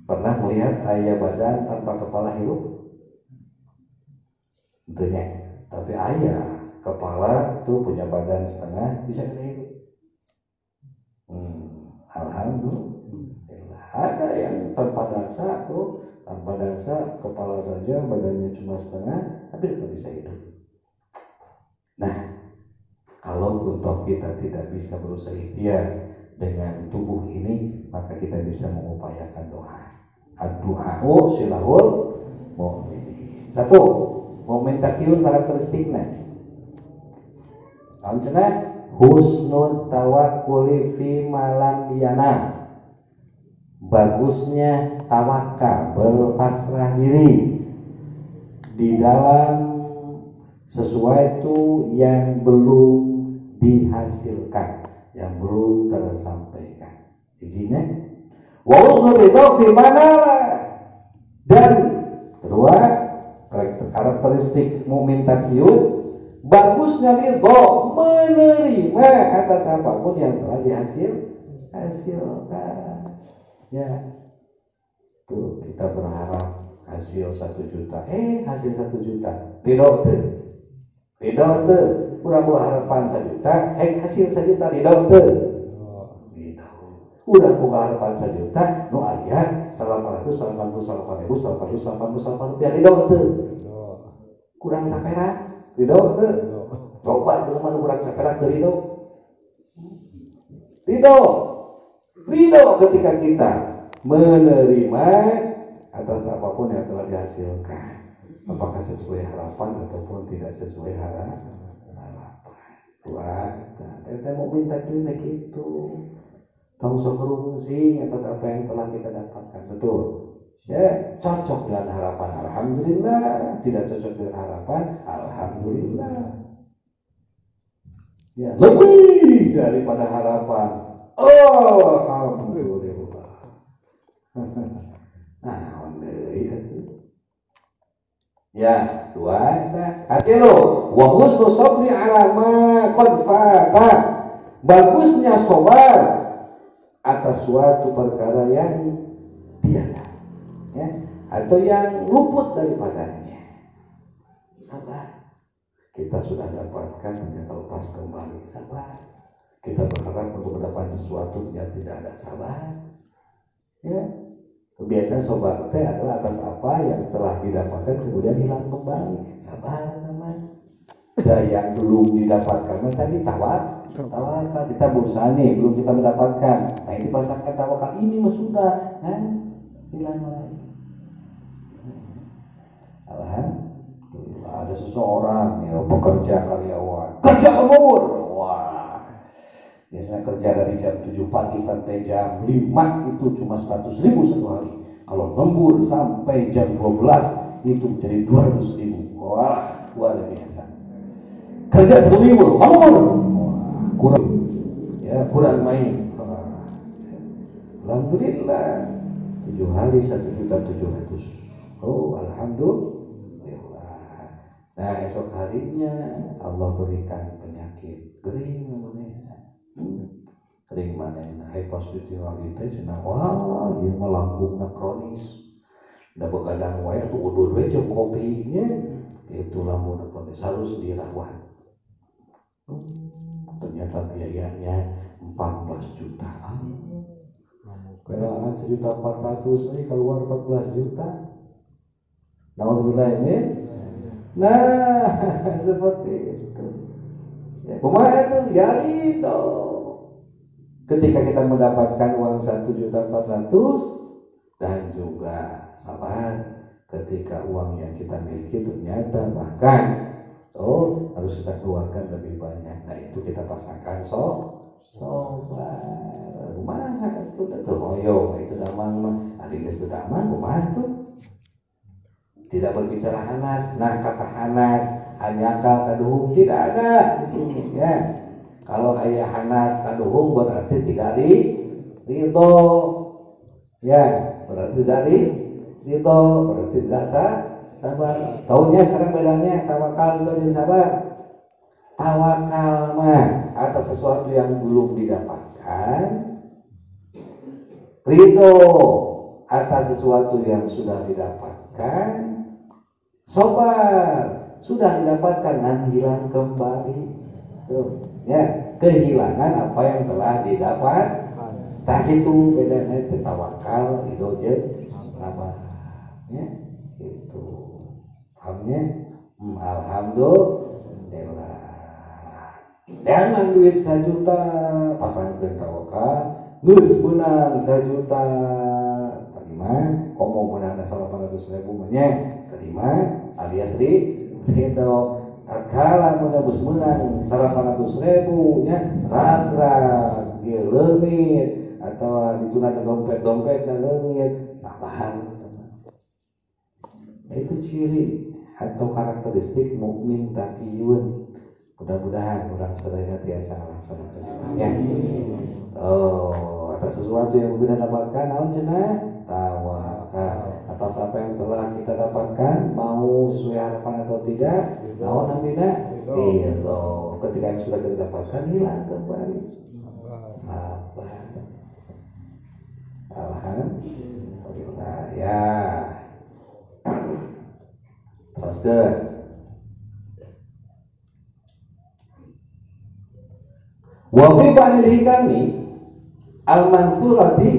pernah melihat ayah badan tanpa kepala hidup? Tentunya. Tapi ayah kepala itu punya badan setengah bisa kena hidup. Alhamdulillah. Ada yang tanpa dansa tuh, tanpa dansa kepala saja, badannya cuma setengah, tapi tetap bisa hidup. Nah, kalau untuk kita tidak bisa berusaha ikhtiar dengan tubuh ini, maka kita bisa mengupayakan doa. Ad-du'a'u silahul mu'minin. 1, mukmin taqiyun karakteristiknya. Kancana husnul tawakkuli fi malam yana. Bagusnya tawakal, berpasrah diri di dalam sesuatu yang belum dihasilkan, yang belum tersampaikan. Izinnya wa husnul ridha fi manala. Dan kedua, karakteristik mukmin taqiyun, bagusnya ridha, menerima atas apapun yang telah dihasilkan. Ya, tuh kita berharap hasil 1 juta, hasil 1 juta, ridho tuh, udah buat harapan 1 juta, hasil 1 juta ridho tuh, udah buat harapan 1 juta, nu aya 888.888 rupiah ridho tuh, kurang sapera, ridho tuh, coba tuh mana kurang sapera tuh ridho ketika kita menerima atas apapun yang telah dihasilkan. apakah sesuai harapan ataupun tidak sesuai harapan. Doa, kita mau minta duit gitu, tong sok berfungsi atas apa yang telah kita dapatkan, betul? Ya, cocok dengan harapan, alhamdulillah. Tidak cocok dengan harapan, alhamdulillah. Ya, lebih daripada harapan, oh alhamdulillah. Nah, ya, dua, hati lo, wa husnu sabri ala ma qad fata. Bagusnya sabar atas suatu perkara yang tiada, ya, atau yang luput daripadanya. Sabar. Kita sudah dapatkan ternyata lepas kembali, sabar. Kita berharap untuk mendapat sesuatu ternyata tidak ada, sabar. Ya. Biasanya sobat teh adalah atas apa yang telah didapatkan kemudian hilang kembali, sabar namanya. Dan yang belum didapatkan tadi tawakal. Kita berusaha nih, belum kita mendapatkan. Nah ini pasangkan tawakal ini mah sudah, hilang lagi. Alhamdulillah ada seseorang ya pekerja karyawan, kerja lembur, wah. Biasanya kerja dari jam 7 pagi sampai jam 5 itu cuma 100.000 satu hari. Kalau lembur sampai jam 12 itu menjadi 200.000. Wah, luar biasa. Kerja seminggu, lembur, kurang, ya kurang main. Alhamdulillah 7 hari 1.700.000. Oh, alhamdulillah. Nah esok harinya Allah berikan penyakit kering namanya. Kering mana hai positivity cenah wah ieu mah lambungna kronis da begadang wae atuh udud we jeung kopinya itu lambungna kronis harus dirawat. Ternyata biayanya 14 juta. Kalau cerita 400 ini keluar 14 juta. Alhamdulillah ya. Nah, seperti itu. Ya, kumaha itu yari dong. Ketika kita mendapatkan uang 1.400.000 dan juga sabar ketika uang yang kita miliki ternyata bahkan harus kita keluarkan lebih banyak. Nah itu kita pasangkan sobar. Kumaha itu tuh hoyo itu damang mah ari geus teu damang kumaha tuh. Tidak berbicara hanas. Nah kata hanas hanyakal kaduhung tidak ada di sini ya. Kalau ayah hanas kaduhung berarti tidak ridho, ya berarti tidak ridho, berarti tidak sabar. Tahunya sekarang bedanya tawakal dan sabar. Tawakal mah atas sesuatu yang belum didapatkan, ridho atas sesuatu yang sudah didapatkan, sabar sudah didapatkan dan hilang kembali. Tuh. Ya, kehilangan apa yang telah didapat. Tak itu bedanya tawakal itu jeung sabar. Ya, itu. Pahamnya? Alhamdulillah. Dengan duit 1 juta pasangkeun tawakal, geus menang 1 juta. Terima, komo menang 800.000 nya terima alias ridho. Akala menebus menang 800.000 nya rag-rag ieu leungit atawa dituna dompet dan leungit sabar. Itu ciri atau karakteristik mukmin taqiyun. Mudah-mudahan orang sadaya tiasa laksanakeun ya. Atas sesuatu yang kita dapatkan naon cenah tawakal. Atas apa yang telah kita dapatkan mau sesuai harapan atau tidak naon namina ridho. Ketika yang sudah kita dapatkan hilang kembali sabar. Alhamdulillah ya. Teruskan wa fi ba'dil hikami al-mansurati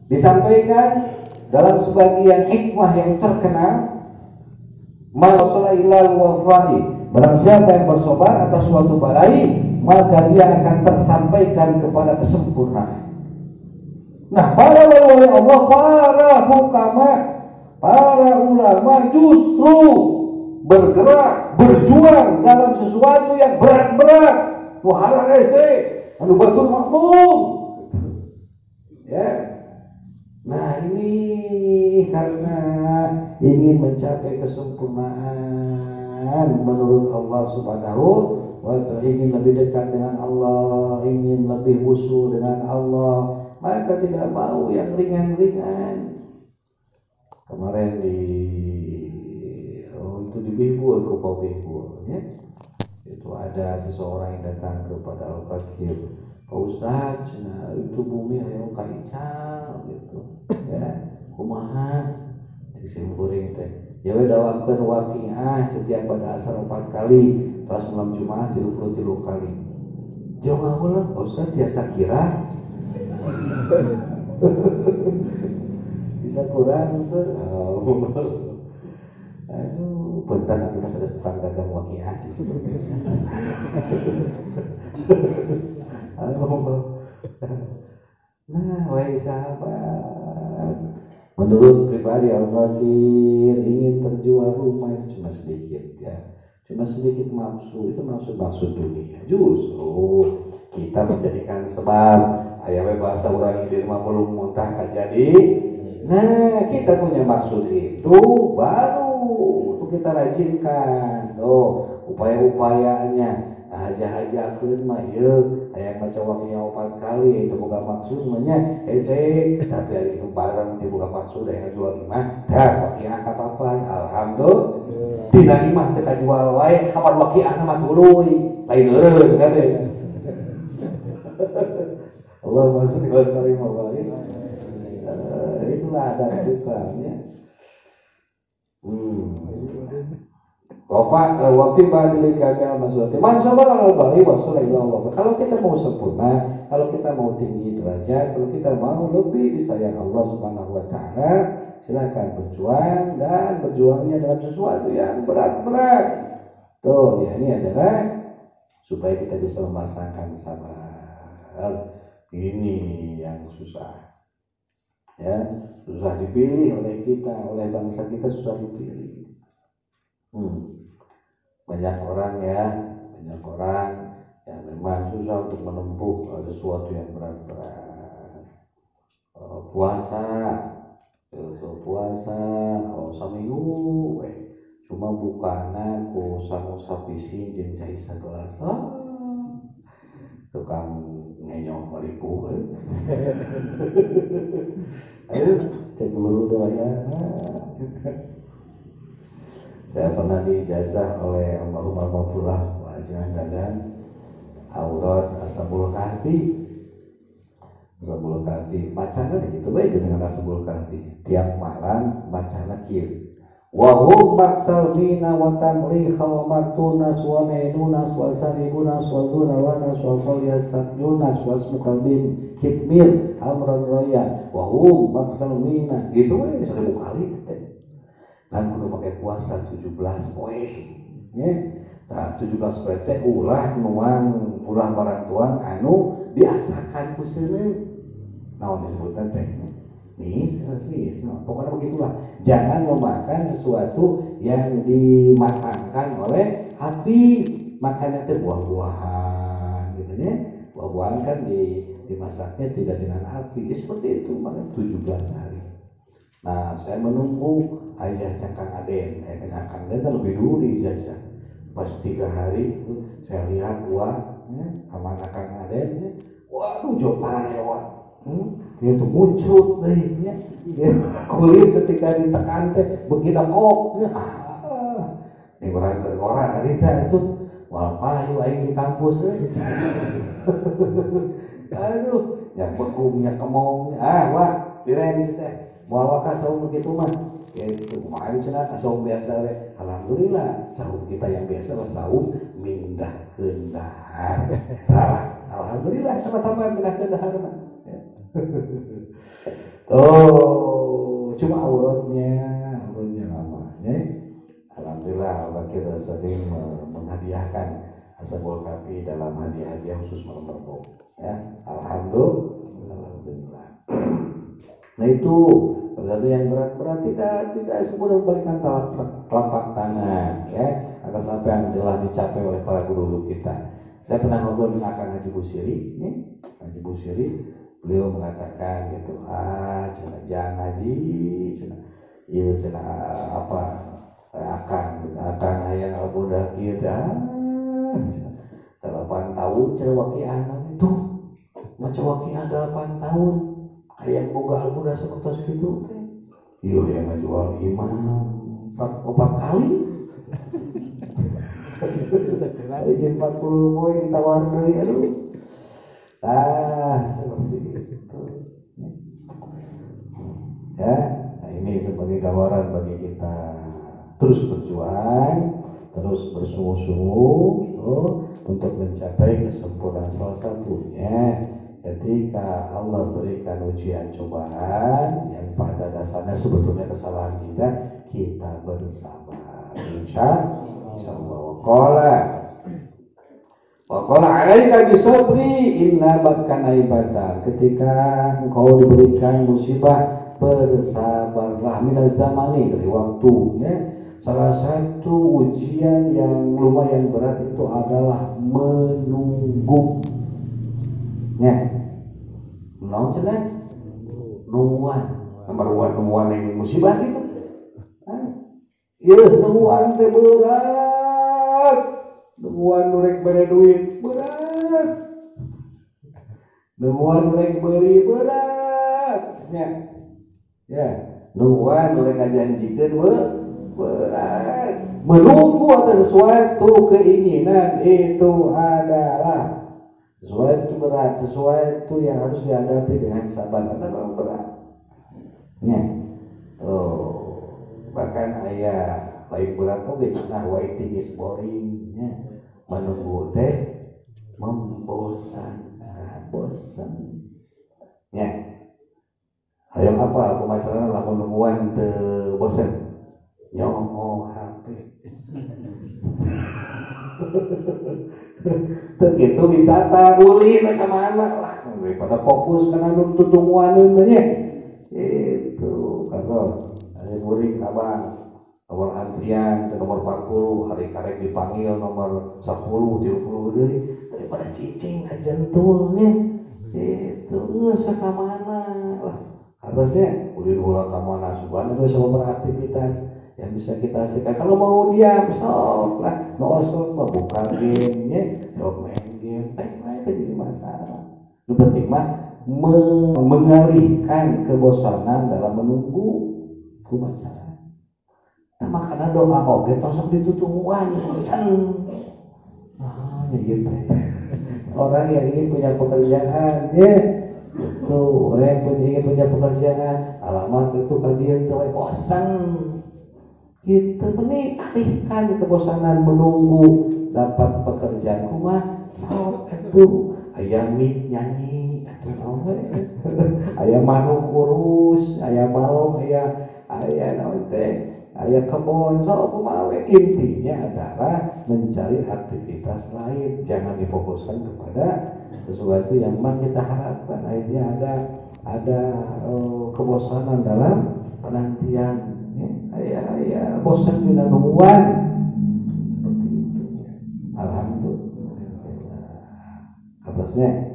disampaikan dalam sebagian hikmah yang terkenal Ma'asala ilal wafai, barang siapa yang bersobar atas suatu balai maka dia akan tersampaikan kepada kesempurnaan. Nah para wali Allah, para hukama, para ulama justru bergerak, berjuang dalam sesuatu yang berat-berat, muhalan ese, anu batur makmum. Ya. Nah, ini karena ingin mencapai kesempurnaan menurut Allah Subhanahu wa ta'ala, ingin lebih dekat dengan Allah, ingin lebih khusyuk dengan Allah, maka tidak mau yang ringan-ringan. Kemarin itu di Bihbul, Kupau Bihbul, ya. Itu ada seseorang yang datang kepada Al-Fakir, Pak Ustadz, nah, itu bumi ayo kaical gitu, ya, kumaha, sisi goreng teh, ya we dawakeun waqiah setiap pada asar 4 kali, pas malam Jumat 33 kali. Jawab ulang, Pak Ustadz biasa kira, bisa kurang tuh. Aduh, bentar nanti pas ada tetangga gang waqiah. Nah, wahai sahabat, menurut pribadi Al-Fakir ingin terjual rumah itu cuma sedikit, ya, cuma sedikit nafsu, itu maksud dunia. Justru kita menjadikan sebab ayat bahasa orang di rumah belum muntah jadi. Nah, kita punya maksud itu baru kita rajinkan. Upaya-upayanya haja-hajakeun mah yeuh aya maca waqiah 4 kali itu boga maksud nya hese, tapi ari itu bareng teh boga maksud aya jual imah tah waqiah kapapan alhamdulillah dina imah teh kajual wae kapan waqiah mah tuluy lain eureun kade. Allahumma shalli wa sallim wa barik. Itulah adab kita, ya. Waktu badil kagak maksudnya mansabar al-bari wasallallahu. Kalau kita mau sempurna, kalau kita mau tinggi derajat, kalau kita mau lebih disayang Allah Subhanahu wa taala, silakan berjuang, dan berjuangnya dalam sesuatu yang berat-berat. Tuh, ya, ini adalah supaya kita bisa memasangkan sabar. Ini yang susah. Ya, susah dipilih oleh kita, oleh bangsa kita susah dipilih. Banyak orang yang memang susah untuk menempuh sesuatu yang berat-berat. Puasa, saminggu, cuma bukanan ku sangu sapisin jeung cai sagelas. Tukang ngenyong melipu. Ayo cek dulu doanya. Saya pernah diijazah oleh almarhum Al-Mafurah Wajihan Dadan Aurat Ashabul Kahfi. Ashabul Kahfi bacana gitu bae dengan Ashabul Kahfi. Tiap malam bacana kieu. Wa hum maksalmina wa tamliha wa matunas wa nainunas wa saribunas wa dunawanas wa qalyastabjunas wa smukabim kitmir amran raya wa hum maksalmina. Gitu we 1000 kali teh. Kan kudu pakai puasa 17 poe, ya. Nah, 17 poe teh ulah nuang ulah barang tuang anu diasakan ku seuneu. Naon disebutna teh? Nis, pokoknya begitulah. Jangan memakan sesuatu yang dimatangkan oleh api. Makannya teh buah-buahan, gitu ya. Buah-buahan kan dimasaknya tidak dengan api. Ya seperti itu, makanya 17 hari. Nah, saya menunggu ayahnya Kang Aden. Ayahnya Kang Aden kan lebih dulu diijazah. Pas 3 hari itu saya lihat ya, sama anak Kang Aden, ya. Waduh, joparan lewat. Dia tuh muncul ya. Kulit ketika ditekan teh begitu kok. Ini orang hari itu wal payu aing di kampus. Aduh, yang bekumnya kemong. Wah, direng teh. Moal waka saum begitu mah. Gitu. Kumaha cenah saum biasa we. Alhamdulillah, saum kita yang biasa mah saum mindah keundahar. Alhamdulillah sama-sama mindah keundahar mah. Cuma auratnya lama, ya. Alhamdulillah Al-Bakir sering menghadiahkan Ashabul Kahfi dalam hadiah-hadiah khusus malam Rebo, ya. Alhamdulillah. Nah itu sesuatu yang berat-berat tidak semudah membalikkan telapak tangan ya atas apa yang telah dicapai oleh para guru kita. Saya pernah ngobrol dengan Akang Haji Busiri, ya. Haji Busiri, beliau mengatakan gitu, jangan haji, iya apa akan hayang albudah gitu, 8 tahun cara wakian itu, macam wakian 8 tahun, hayang boga albudah seperti itu, iya yang ngajual imam 4 kali. Izin 40 poin ditawar dari aduh. Seperti itu. Ya, nah ini sebagai gambaran bagi kita terus berjuang, terus bersungguh-sungguh untuk mencapai kesempurnaan. Salah satunya ketika Allah berikan ujian cobaan yang pada dasarnya sebetulnya kesalahan kita bersabar. Insyaallah. Waqala alaika bisabri inna bakana ibatan. Ketika engkau diberikan musibah, bersabarlah minaz zamani, dari waktu ya. Salah satu ujian yang lumayan berat itu adalah menunggu. Ya. Naon cenah? Nungguan. Nungguan yang musibah itu. Ieu nungguan teh berat. Nungguan nurek bere duit berat. Nungguan nurek beli berat. Ya, nungguan nurek ngajanjikeun berat. Menunggu atas sesuatu keinginan itu adalah sesuatu berat, sesuatu yang harus dihadapi dengan sabar. Karena berat. Ya. Bahkan ayah lain berat oge cenah waiting is boring nya. Menunggu teh membosan. Bosan. Ya. Hayang apa pemasaran lamun nungguan teu bosan. Nyong HP. Teu kitu wisata ulin ka mana lah daripada fokus kana nu tutungguan nya. Itu karos. Ada murid abang nomor antrian ke nomor 40 hari karek dipanggil nomor 10 30 deui daripada cicing ajentulnya itu geus ka mana lah harusnya ulin heula ka mana subhan itu sama beraktivitas yang bisa kita hasilkan. Kalau mau diam sok lah mau sok mah buka game nya sok main game baik-baik jadi masalah. Yang penting mah mengalihkan kebosanan dalam menunggu kumaha. Nah, makanya doa oge tosok ditutungguan bosan. Gitu. Orang yang ingin punya pekerjaan, ya. Tuh, orang yang ingin punya pekerjaan, alamat itu kan dia tuh bosan. Gitu, mending alihkan kebosanan menunggu dapat pekerjaan. Kumaha sok atuh, aya mik nyanyi atuh. Aya manuk kurus, aya balong, aya naon teh, aya kebon, sok kumaha we. Intinya adalah mencari aktivitas lain, jangan difokuskan kepada sesuatu yang memang kita harapkan. Akhirnya ada kebosanan dalam penantian, ya. Aya bosan dina nungguan seperti itu. Alhamdulillah. Atasnya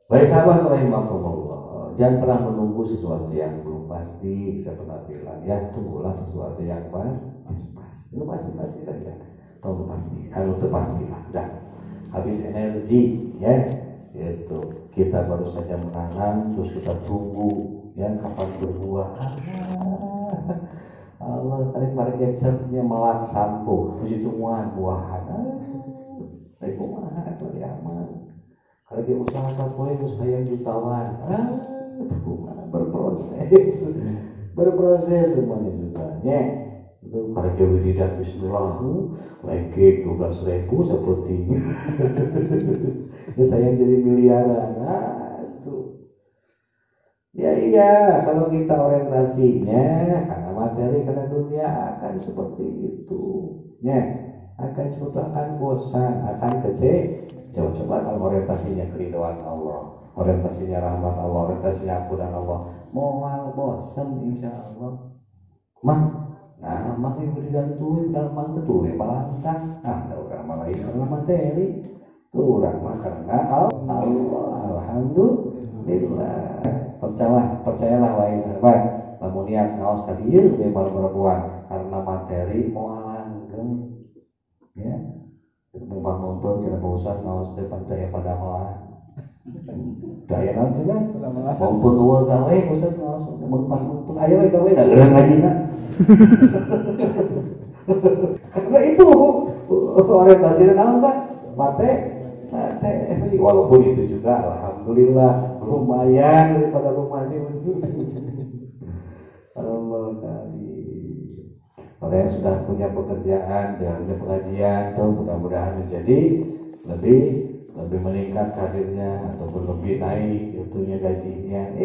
baik sahabat rahimakumullah, jangan pernah menunggu sesuatu yang belum pasti. Saya pernah bilang ya, tunggulah sesuatu yang pasti. Itu pasti saja. Tahu pasti, itu pastilah. Dah habis energi ya, itu kita baru saja menanam terus kita tunggu ya kapan berbuah. Allah tarik gencernya melak sampo, terus tungguan buahan. Kumaha atuh aman. Kalau dia usaha sampai itu sayang jutawan, berproses semuanya jutanya. Itu kalau dia wiridan Bismillah, lagi 12.000 seperti ini. Itu sayang jadi miliaran, itu. Ya iya, kalau kita orientasinya karena materi, karena dunia akan seperti itu, ya. Akan seperti akan bosan, akan kecewa. Coba kalau orientasinya keridhaan Allah, orientasinya rahmat Allah, orientasinya ampunan Allah. Moal bosan insya Allah. Nah makanya berikan tuh dalam mantu tuh balangsa. Nah udah malah karena materi. Tuh orang mah karena Allah. Alhamdulillah. Percayalah wahai sahabat. Lamun niat ngaos ka dieu we perempuan karena materi moal langgeng. Ya. Mumpang nonton cenah bosan ngaos teh pantaya pada moal. Daya naon cenah? Mumpung eueuh gawe bosan ngaos mumpang aya we gawe da urang ngajina. Karena itu orientasinya naon Pak? Materi walaupun itu juga alhamdulillah lumayan daripada rumah ini. Allah kali. Kalau yang sudah punya pekerjaan, punya pengajian, tuh mudah-mudahan menjadi lebih meningkat karirnya ataupun lebih naik itunya gajinya.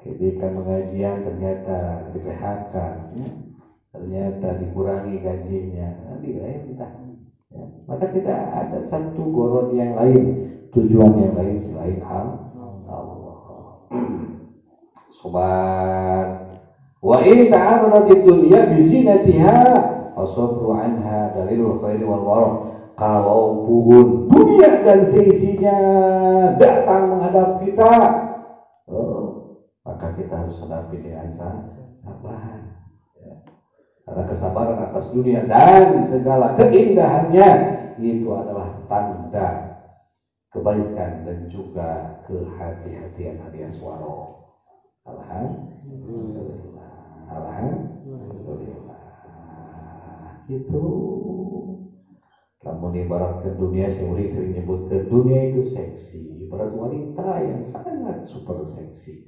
Ketika pengajian ternyata di PHK, ternyata dikurangi gajinya, entah. Ya. Maka tidak ada satu goron yang lain, tujuan yang lain selain Allah. Sobat. Wa in ta'arradat dunya bi zinatiha fasabru anha dalilul khairi wal warah. Kalaupun dunia dan seisinya datang menghadap kita, maka kita harus hadapi dengan sabar. Ya. Karena kesabaran atas dunia dan segala keindahannya itu adalah tanda kebaikan dan juga kehati-hatian alias waro. Alhamdulillah. Itu kamu ibaratkan dunia sering nyebutkan dunia itu seksi, ibarat wanita yang sangat super seksi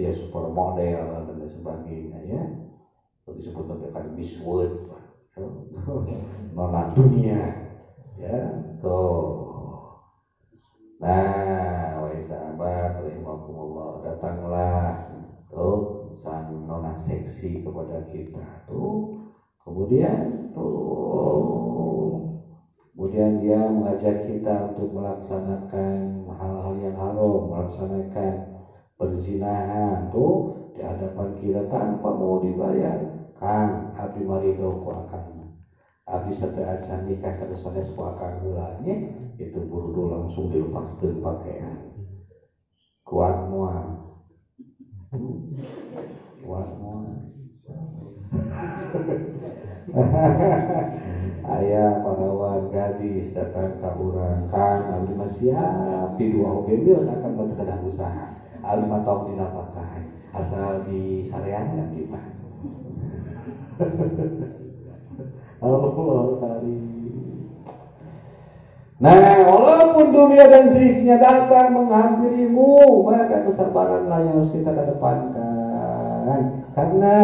ya, super model dan sebagainya ya, disebut dengan Miss World, nona dunia ya tuh. Nah wahai sahabat rahimakumullah, datanglah tuh sang nona seksi kepada kita tuh, kemudian dia mengajak kita untuk melaksanakan hal-hal yang haram, melaksanakan perzinahan tuh di hadapan kita tanpa mau dibayar. Kang abdi marido ku akang, abdi sateu acan nikah kada sanes ku akang heulanya, itu buru langsung dilepaskeun pakaian. Kuat moal ayah parawan gadis datang ke urang, Kang abdi mah siap di dua oge geus akan batu kedah usaha, abdi mah tong dinapakahan asal di sarean kita. Allah karim. Nah, walaupun dunia dan seisinya datang menghampirimu, maka kesabaranlah yang harus kita kedepankan. Karena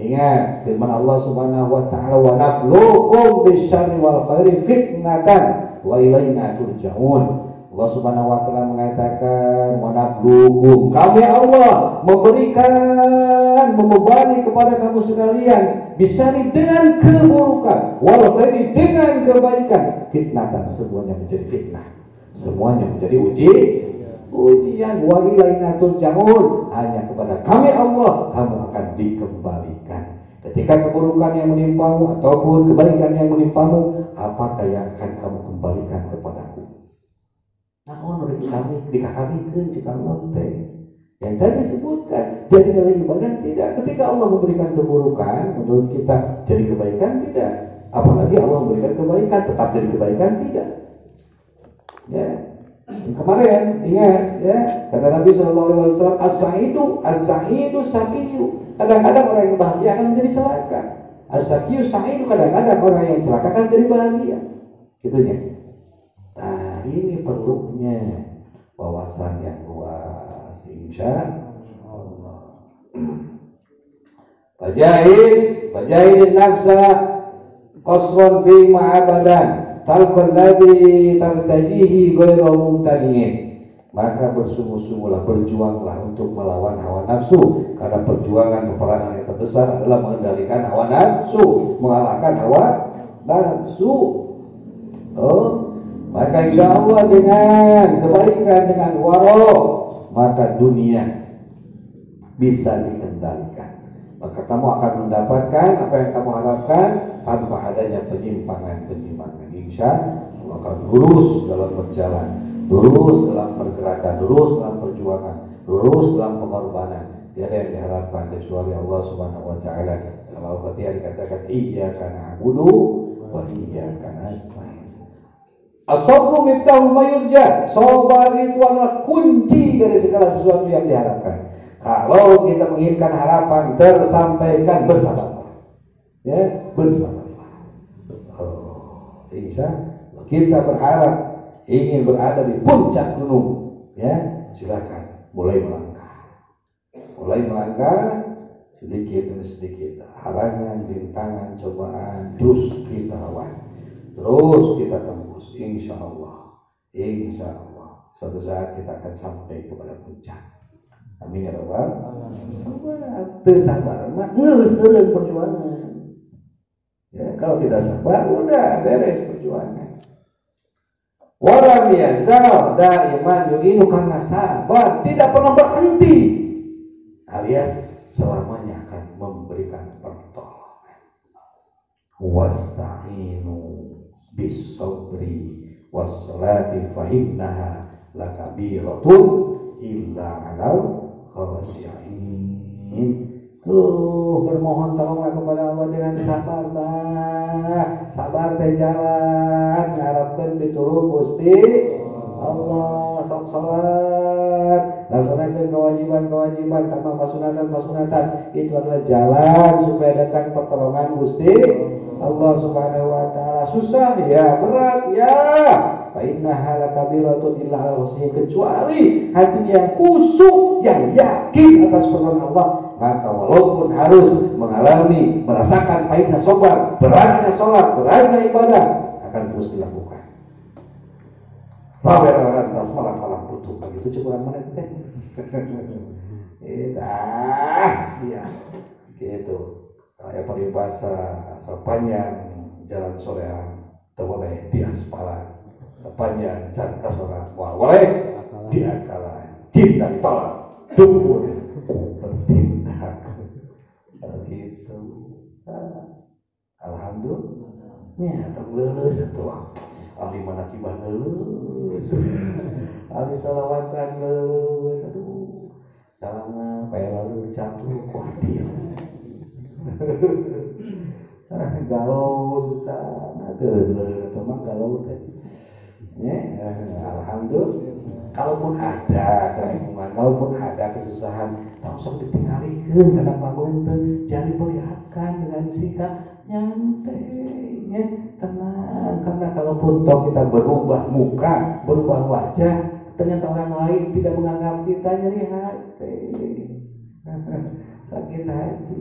ingat firman Allah Subhanahu wa taala, wa nabluukum bisyarri wal khairi fitnatan wa ilaina turja'un. Allah Subhanahu wa taala mengatakan, wa nabluukum, kami Allah membebani kepada kamu sekalian bisyarri dengan keburukan, wal khairi dengan kebaikan, fitnatan, semuanya menjadi fitnah, semuanya menjadi ujian, wa ilaina turja'un, hanya kepada kami Allah kamu akan dikembalikan. Ketika keburukan yang menimpamu ataupun kebaikan yang menimpamu, apakah yang akan kamu kembalikan kepadaku? Naon rek kami dikakabikeun cika lonte yang tadi disebutkan jadi nilai ibadah tidak. Ketika Allah memberikan keburukan menurut kita jadi kebaikan tidak, apalagi Allah memberikan kebaikan tetap jadi kebaikan tidak. Ya, kemarin ingat ya, kata Nabi SAW, as-sa'idu saqiyu, kadang-kadang orang yang bahagia akan menjadi celaka. As-saqiyu sa'idu, kadang-kadang orang yang celaka akan menjadi bahagia. Gitunya. Nah ini perlunya wawasan yang luas, insya Allah. Fajahid nafsa qasran fi ma'abadan talqal ladzi tartajihi ghairu mumtaniin. Maka bersungguh-sungguhlah, berjuanglah untuk melawan hawa nafsu, karena perjuangan peperangan yang terbesar adalah mengendalikan hawa nafsu, mengalahkan hawa nafsu. Maka insya Allah dengan kebaikan, dengan waro, maka dunia bisa dikendalikan. Maka kamu akan mendapatkan apa yang kamu harapkan tanpa adanya penyimpangan-penyimpangan. Insya Allah akan lurus dalam berjalan, lurus dalam pergerakan, lurus dalam perjuangan, lurus dalam pengorbanan. Tiada yang diharapkan kecuali Allah Subhanahu wa taala. Dalam Al-Fatihah dikatakan iyyaka na'budu wa iyyaka nasta'in. As-sabru miftahu ma yurja. Sabar itu adalah kunci dari segala sesuatu yang diharapkan. Kalau kita menginginkan harapan tersampaikan, bersabarlah. Ya, bersabarlah. Insya Allah kita berharap ingin berada di puncak gunung. Ya, silakan mulai melangkah. Mulai melangkah sedikit demi sedikit. Halangan, rintangan, cobaan terus kita lawan. Terus kita tembus. Insya Allah. Insya Allah. Suatu saat kita akan sampai kepada puncak. Amin ya rabbal alamin. Sabar, sabar, mah geus perjuangan. Ya, kalau tidak sabar udah beres perjuangan. Walam yazal daiman yu'inu karena sabar tidak pernah berhenti. Alias selamanya akan memberikan pertolongan. Wasta'inu bis-sabri was-salati fa innaha lakabiratun illa 'alal khawasyi'in. Bermohon tolonglah kepada Allah dengan sabarlah. Sabar teh jalan ngarepkeun pitulung Gusti Allah. Sok salat, laksanakeun kewajiban-kewajiban tambah pasunatan itu adalah jalan supaya datang pertolongan Gusti Allah Subhanahu wa taala. Susah ya, berat ya. Fa innaha lakabiratun illa 'alal khawasyi'in, kecuali hatinya yang khusyuk, yang yakin atas pertolongan Allah, maka walaupun harus mengalami, merasakan pahitnya sabar, beratnya sholat, beratnya ibadah, akan terus dilakukan. Orang tas malam butuh begitu cukup mana teh. Siap. Gitu. Kayak peribahasa sepanjang jalan soreang tak boleh diaspalan, sepanjang jalan kasoran boleh diakalan. Cinta ditolak, tunggu bertindak. Begitu. Alhamdulillah. Ya, tak lulus atuh. Ahli manakibah lulus. Ahli salawatan lulus. Aduh. Salama paya lalu campur kuatir. Galau susah. Nah, atau mah galau teh. Ya, alhamdulillah. Kalaupun ada kebingungan, kalaupun ada kesusahan, langsung ditinggalkan karena pamunten, jangan diperlihatkan dengan sikap nyantai, ya, tenang. Karena kalaupun toh kita berubah muka, berubah wajah, ternyata orang lain tidak menganggap kita, nyeri hati, sakit hati.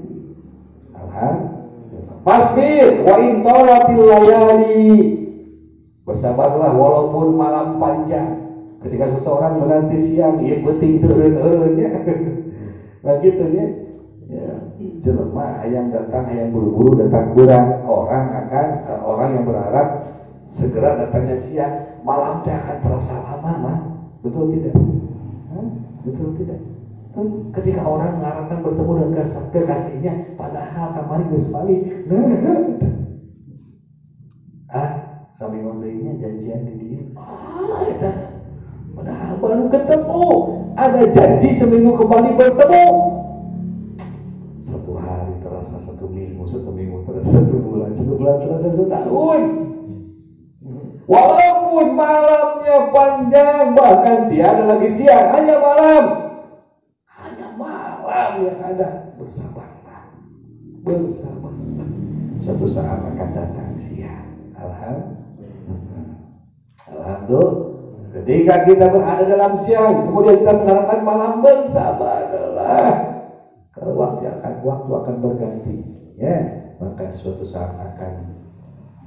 Alhamdulillah. Fasbir wa in talatil layali. Bersabarlah walaupun malam panjang. Ketika seseorang menanti siang, ia penting teureun-eureunnya. Begitu ya. Ya, jelema hayang datang, hayang buru-buru datang berang. Orang yang berharap segera datangnya siang, malam teh akan terasa lama, mah. Betul tidak? Betul tidak? Ketika orang mengharapkan bertemu dengan kekasihnya, padahal kamari geus balik. Sami ngondeinya janjian di dieu. Eta padahal baru ketemu, ada janji seminggu kembali bertemu. Satu hari terasa satu minggu terasa 1 bulan, 1 bulan terasa setahun. Walaupun malamnya panjang, bahkan tiada lagi siang, hanya malam yang ada. Bersabarlah. Suatu saat akan datang siang. Alhamdulillah. Ketika kita berada dalam siang, kemudian kita mengharapkan malam, bersabarlah. Kalau waktu akan berganti, ya, maka suatu saat akan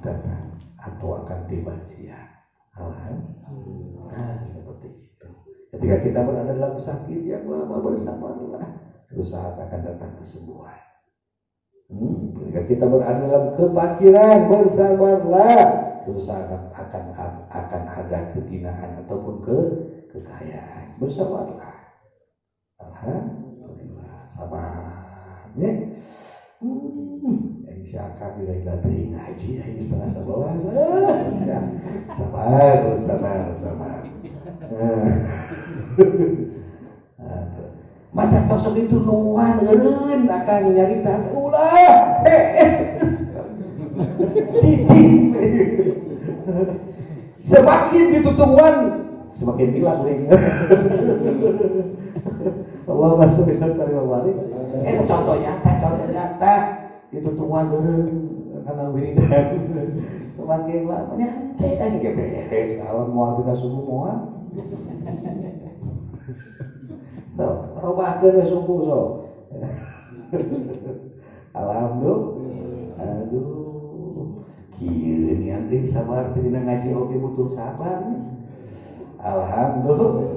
datang atau akan tiba siang. Alhamdulillah. Seperti itu. Ketika kita berada dalam sakit yang lama, bersabarlah. Suatu saat akan datang kesembuhan. Ketika kita berada dalam kefakiran, bersabarlah. Suatu saat akan ada keginaan ataupun kekayaan. Bersabarlah. Alhamdulillah, sabar ya. Yang siakan di lain latih ngaji ini setengah 11. Sabar. Mata tos itu nuan eureun akan nyarita ulah. Cicing. Semakin ditutupan semakin hilang nih. Allahumma sholli wa barik. Itu contoh nyata ditutupan karena wiridan. Semakin lama nyantai kan ge beres kalau moal beda subuh moal. So, robahkeun subuh so. Alhamdulillah. Aduh. Kieu nian teh sabar teh dina ngaji oge butuh sabar. Alhamdulillah.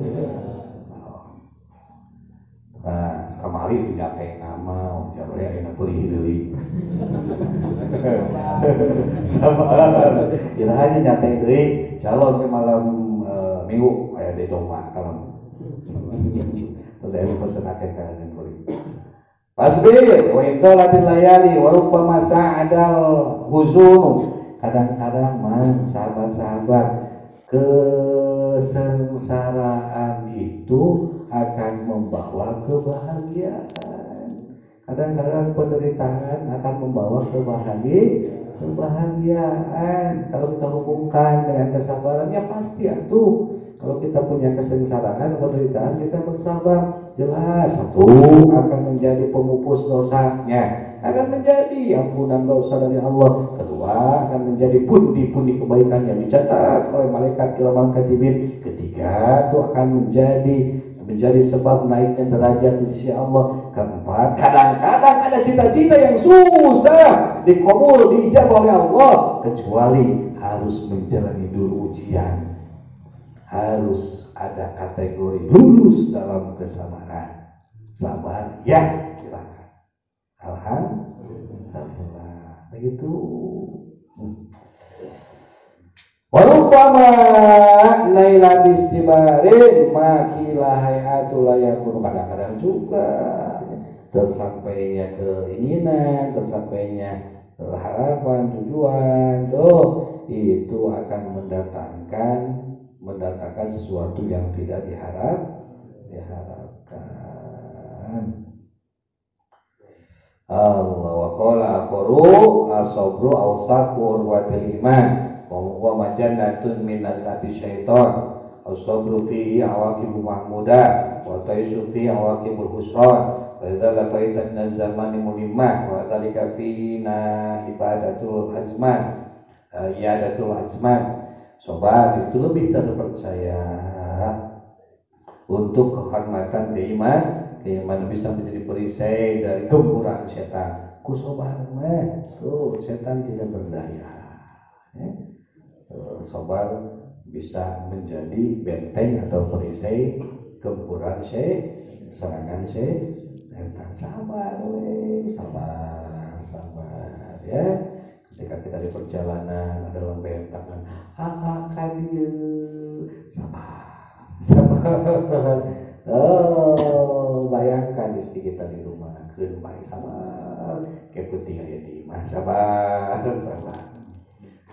Nah, kamari itu nyate nama jabar ya enak perih deui. Sabar. Ilahnya nyate deui, insyaallah ke malam Minggu aya di dongma kalem. Terus saya pesenakeun ka Simpuri. Fasbir wa intalatil layali wa rubbama sa'adal huzun. Kadang-kadang man sahabat-sahabat kesengsaraan itu akan membawa kebahagiaan. Kadang-kadang penderitaan akan membawa kebahagiaan. Kalau kita hubungkan dengan kesabarannya pasti atuh. Kalau kita punya kesengsaraan, penderitaan, kita bersabar, jelas satu akan menjadi pemupus dosanya, akan menjadi ampunan dosa dari Allah. Kedua akan menjadi pundi-pundi kebaikan yang dicatat oleh malaikat kiraman katibin. Ketiga itu akan menjadi sebab naiknya derajat di sisi Allah. Keempat, kadang-kadang ada cita-cita yang susah dikabul, diijabah oleh Allah, kecuali harus menjalani dulu ujian. Harus ada kategori lulus dalam kesabaran. Sabar ya, silakan. Alhamdulillah. Begitu. Warumpama nailat istibarin makilah hayatul layakun. Kadang-kadang juga tersampainya keinginan, tersampainya harapan, tujuan itu akan mendatangkan sesuatu yang tidak diharapkan. Allah wa qala akharu as-sabru awsaqu urwatil iman wa majannatun min nasati syaitan. As-sabru fihi awaqibu mahmudah wa taishu fihi awaqibul husran. Wa idza laqaita an-zamani mulimah wa dzalika fina ibadatul azman iyadatul azman. Sobat itu lebih terpercaya untuk kehormatan keimanan bisa menjadi perisai dari gempuran setan. Ku sobat tuh setan tidak berdaya. Sobat bisa menjadi benteng atau perisai gempuran serangan setan. Sabar ya. Ketika kita di perjalanan ada lembentangan, akan dia sabar. Oh, bayangkan istri kita di rumah, baik sabar, kayak putih aja di mah sabar.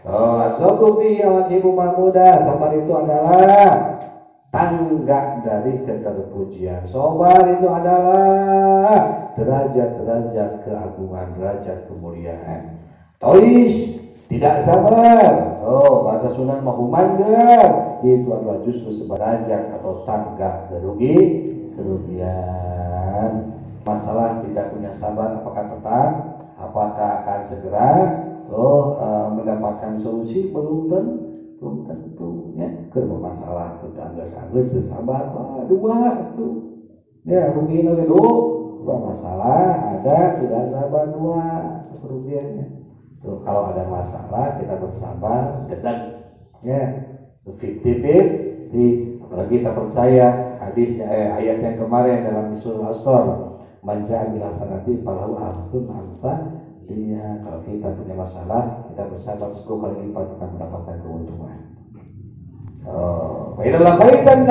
Oh, asobu fi awaqibu mahmudah. Sabar itu adalah tangga dari keterpujian. Sabar itu adalah derajat-derajat keagungan, derajat kemuliaan. Toish tidak sabar. Bahasa Sunan Mahumandar itu adalah justru seberajat atau tangga kerugian. Masalah tidak punya sabar, apakah tetap, apakah akan segera mendapatkan solusi? Belum tentu ya. Kalau masalah itu anggus bersabar, dua itu ya rugi lagi dua masalah ada tidak sabar dua kerugiannya. Tuh, kalau ada masalah kita bersabar, gedang ya, 50-50. Apalagi kita percaya hadis ayat yang kemarin dalam surah Al-Asr, manja bilasanati palahu asun amsa. Iya, kalau kita punya masalah kita bersabar 10 kali lipat kita mendapatkan keuntungan. Fa'idalah kaitan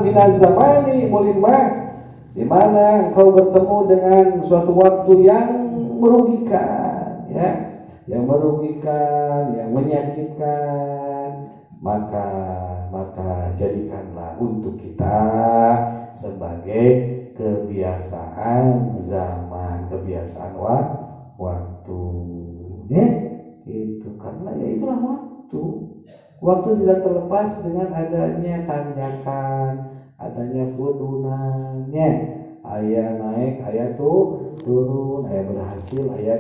minaz zamani mulimah, di mana engkau bertemu dengan suatu waktu yang merugikan, ya, yang merugikan, yang menyakitkan, maka jadikanlah untuk kita sebagai kebiasaan zaman, kebiasaan waktu, ya, itu karena ya itulah waktu. Waktu tidak terlepas dengan adanya tanjakan, adanya kudunannya. Ayah naik, ayah turun, ayah berhasil, ayah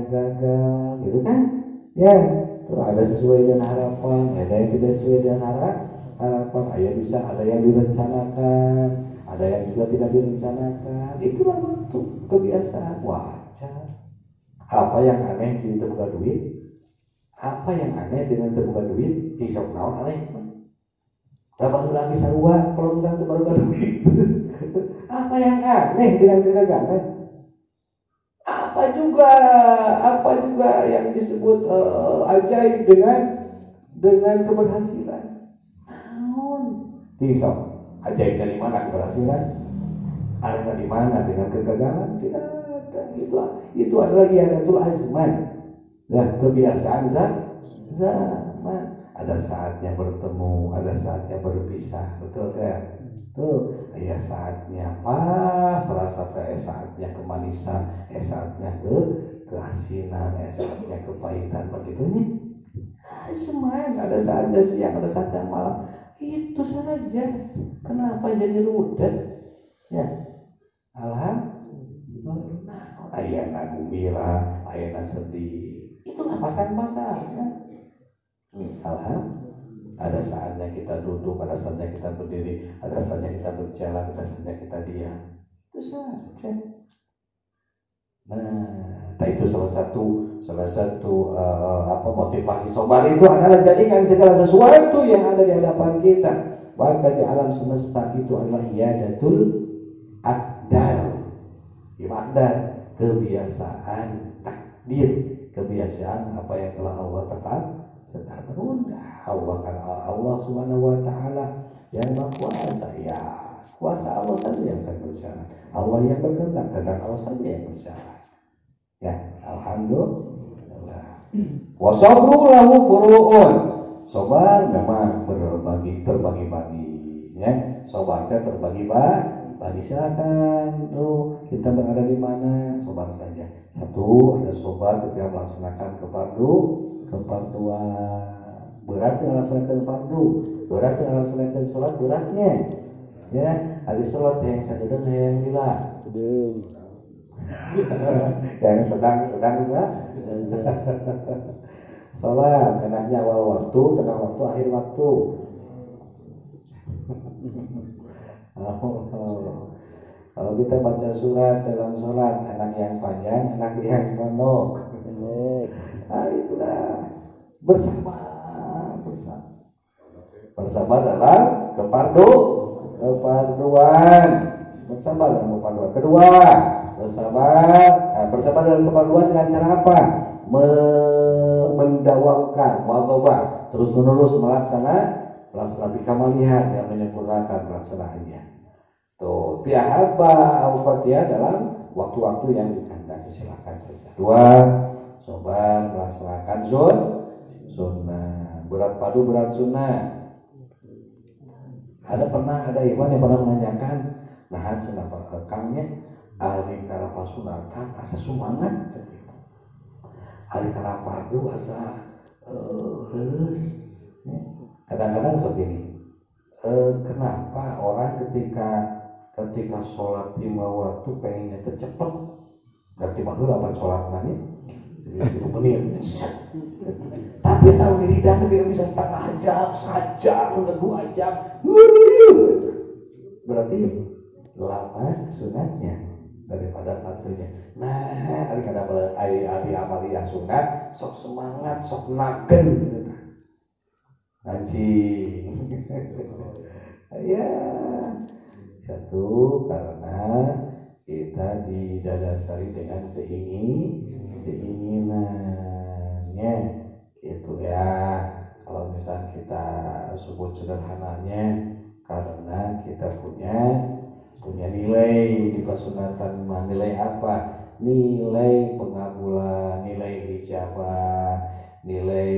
gagal, gitu kan? Ya, tuh ada sesuai dengan harapan, ada yang tidak sesuai dengan harapan. Ayah bisa, ada yang direncanakan, ada yang juga tidak direncanakan. Itulah waktu, kebiasaan, wajar. Apa yang aneh di terbuka duit? Apa yang aneh dengan terbuka duit? Kisah naon aneh? Dapat lagi sarua kalau bilang terbuka duit. Apa yang aneh dengan kegagalan? Apa juga yang disebut ajaib dengan keberhasilan? Naon? Kisah ajaib dari mana keberhasilan? Aneh dari mana dengan kegagalan? Tidak ada. Itu adalah iadatul azman. Nah, kebiasaan zaman. Ada saatnya bertemu, ada saatnya berpisah, betul kan? Tuh, ya saatnya pas, rasa saatnya kemanisan, saatnya keasinan, saatnya kepahitan, begitu nih. Semuanya ada saatnya siang, ada saatnya malam. Itu saja. Kenapa jadi rudet? Ya, alhamdulillah. Ayana gembira, ayana sedih. Itulah pasang-pasang. Alhamdulillah. Ada saatnya kita duduk, ada saatnya kita berdiri, ada saatnya kita berjalan, ada saatnya kita diam. Itu saja. Nah, itu salah satu motivasi sobar itu adalah jadikan segala sesuatu yang ada di hadapan kita, bahkan di alam semesta itu adalah iadatul aqdar. Ibadah, kebiasaan takdir, kebiasaan apa yang telah Allah tetap berundang. Allah kan Allah Subhanahu wa taala yang Maha Kuasa, ya. Kuasa Allah saja yang akan berjalan. Allah yang berkehendak, kehendak Allah saja yang berjalan. Ya, alhamdulillah. Wa sabru lahu furu'un. Sabar memang terbagi-bagi, ya. Sabar terbagi-bagi. Silakan tuh kita berada di mana, sabar saja. Satu, ada sabar ketika melaksanakan keparduan. Berat melaksanakan fardu, berat melaksanakan sholat, beratnya, ya. Ada sholat yang sadedeng yang lila, yang sedang sholat enaknya awal waktu, tengah waktu, akhir waktu. Kalau kita baca surat dalam sholat, anak yang panjang, anak yang pendek. Nah, itulah bersabar dalam keparduan. Bersabar dalam keparduan. Kedua, bersabar dalam keparduan dengan cara apa? Mendawamkan wadobah, terus menerus melaksanakan bikamalihan, yang menyempurnakan pelaksanaannya. Tuh, bi'ahabba al-fatihah dalam waktu-waktu yang dikehendaki, silakan saja. Dua, coba melaksanakan sunnah, berat padu berat sunnah. Ada ikhwan yang pernah menanyakan, nah kenapa rekamnya ahli karapa sunatan asa semangat gitu. Ahli karapa padu asa leus. Kadang-kadang seperti kenapa orang ketika sholat 5 waktu pengennya cepet, gak tiba apa sholat nanya 10 menit. Tapi tahu diri dan kita bisa setengah jam, 1 jam, 2 jam. Berarti lama sunatnya daripada fardunya. Nah, kadang-kadang ari amaliyah sunat sok semangat, sok nagen gitu. Ngaji. Ya. Satu, karena kita didasari dengan keinginannya. Itu ya. Kalau misalnya kita sebut sederhananya karena kita punya nilai di pesunatan. Nilai apa? Nilai pengabulan, nilai ijabah, nilai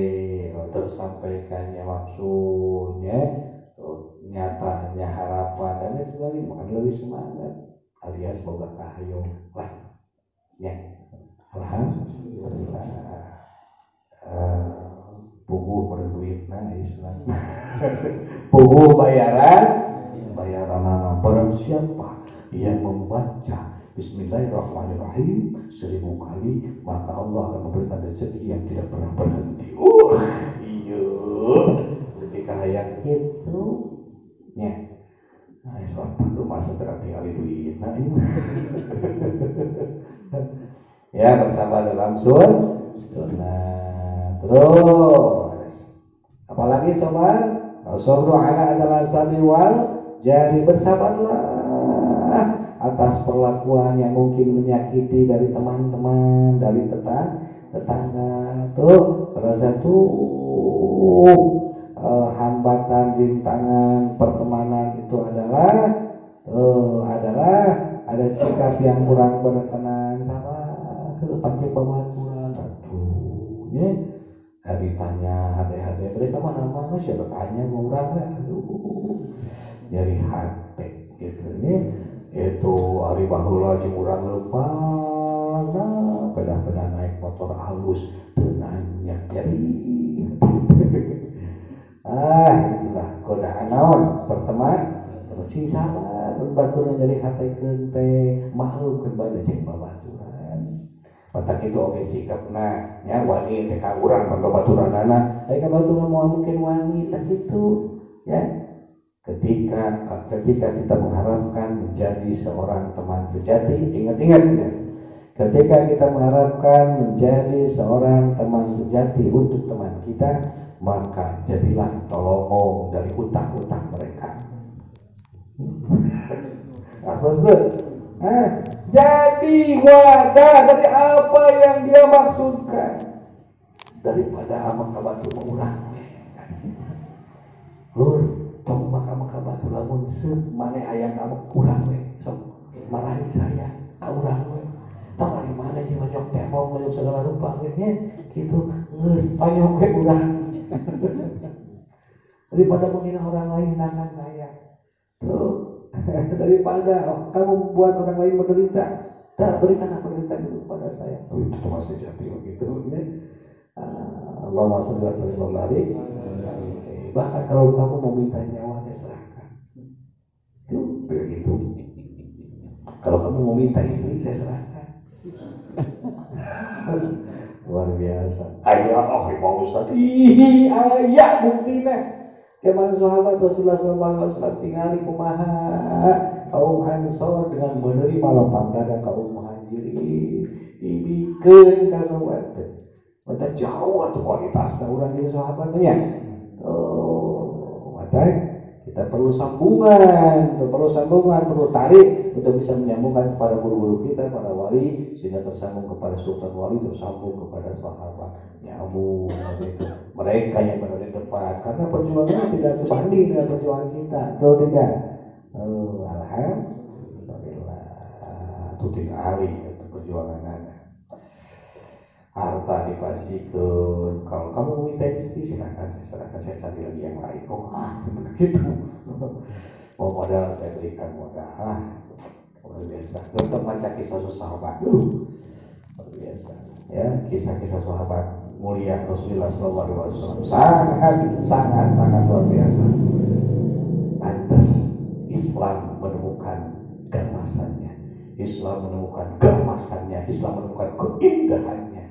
tersampaikannya maksudnya, nyatanya harapan dan lain sebagainya. Maka lebih semangat alias boga kahayung lah ya. Alhamdulillah. Puguh berduit nah Islam. Puguh bayaran anak. Barang siapa yang membaca Bismillahirrahmanirrahim 1000 kali, maka Allah akan memberikan rezeki yang tidak pernah berhenti. Iya. Lebih kaya itu. Ya. Nah, soal pandu masa tinggal duit. Nah, ini. Ya, bersama dalam sunnah. Terus. Apalagi sobat? Sabru ala adalah sabi wal jadi bersabarlah atas perlakuan yang mungkin menyakiti dari teman-teman, dari tetangga. Tuh salah satu hambatan, rintangan pertemanan itu adalah ada sikap yang kurang berkenan sama pancing pematuran. Aduh, ya. Ditanya hade-hade mereka mana siapa tanya orang ya, aduh nyari hati gitu nih. Itu hari baheula jeung urang leumpang peda naik motor halus teu nanya jadi itulah godaan naon pertemanan sing sabar baturna jadi hatekeun teh makhluk keun jeung babaturan. Patak itu oke sikapna nya wani teh ka urang mangga baturanana aya ka baturan moal mungkin wani tak gitu ya. Ketika kita mengharapkan menjadi seorang teman sejati, ingat-ingat ya. Ketika kita mengharapkan menjadi seorang teman sejati untuk teman kita, maka jadilah tolong dari utang-utang mereka. Apa tuh? Jadi wadah dari apa yang dia maksudkan daripada amak kabatu mengulang. Lur, tong maka batu lamun seuk maneh aya amak kurang we, sok marahi saya ka urang we. Tong ari mana jeung nyok temong nyok segala rupa ge kitu geus tonyok we urang. Daripada menghina orang lain nangan saya. Tuh daripada kamu membuat orang lain menderita, tak berikanlah penderitaan itu kepada saya. Itu masih jati begitu ya. Allahumma shalli wa sallim wa barik. Bahkan kalau kamu mau minta nyawa saya serahkan. Itu begitu. Kalau kamu mau minta istri saya serahkan. Luar biasa. Ayah Pak Ustaz. Ayah buktinya. Zaman sahabat Rasulullah SAW tinggali kumaha kaum Ansor dengan menerima lapang dada kaum Muhajirin dibikeun ka sahabat. Mata jauh atuh kualitasna urang jeung sahabatnya. Mata kita perlu sambungan, perlu tarik untuk bisa menyambungkan kepada guru-guru kita, para wali, sehingga tersambung kepada sultan wali, tersambung kepada sahabat, nyambung gitu. Mereka yang berada di depan, karena perjuangan tidak sebanding dengan perjuangan kita, betul tidak? Alhamdulillah, itu tidak ahli itu perjuangan Anda. Harta dipasihkan, kalau kamu minta istri silakan, saya cari lagi yang lain. Begitu. Mau modal saya berikan modal. Luar biasa. Gak usah baca kisah sahabat dulu. Luar biasa. Ya, kisah-kisah sahabat mulia Rasulullah SAW sangat luar biasa. Pantas Islam menemukan keemasannya, Islam menemukan keindahannya,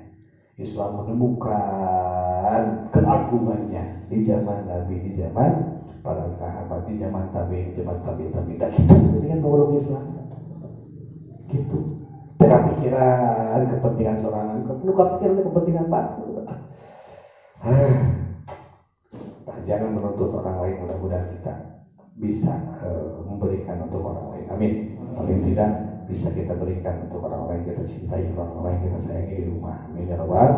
Islam menemukan keagungannya di zaman Nabi, di zaman para sahabat, di zaman tabi'in, dan kita dengan memeluk Islam gitu. Tidak pikiran kepentingan seorang, bukan pikiran kepentingan batu. Jangan menuntut orang lain, mudah-mudahan kita bisa memberikan untuk orang lain. Amin. Paling tidak bisa kita berikan untuk orang lain kita cintai, orang lain kita sayangi di rumah. Amin ya rabbal.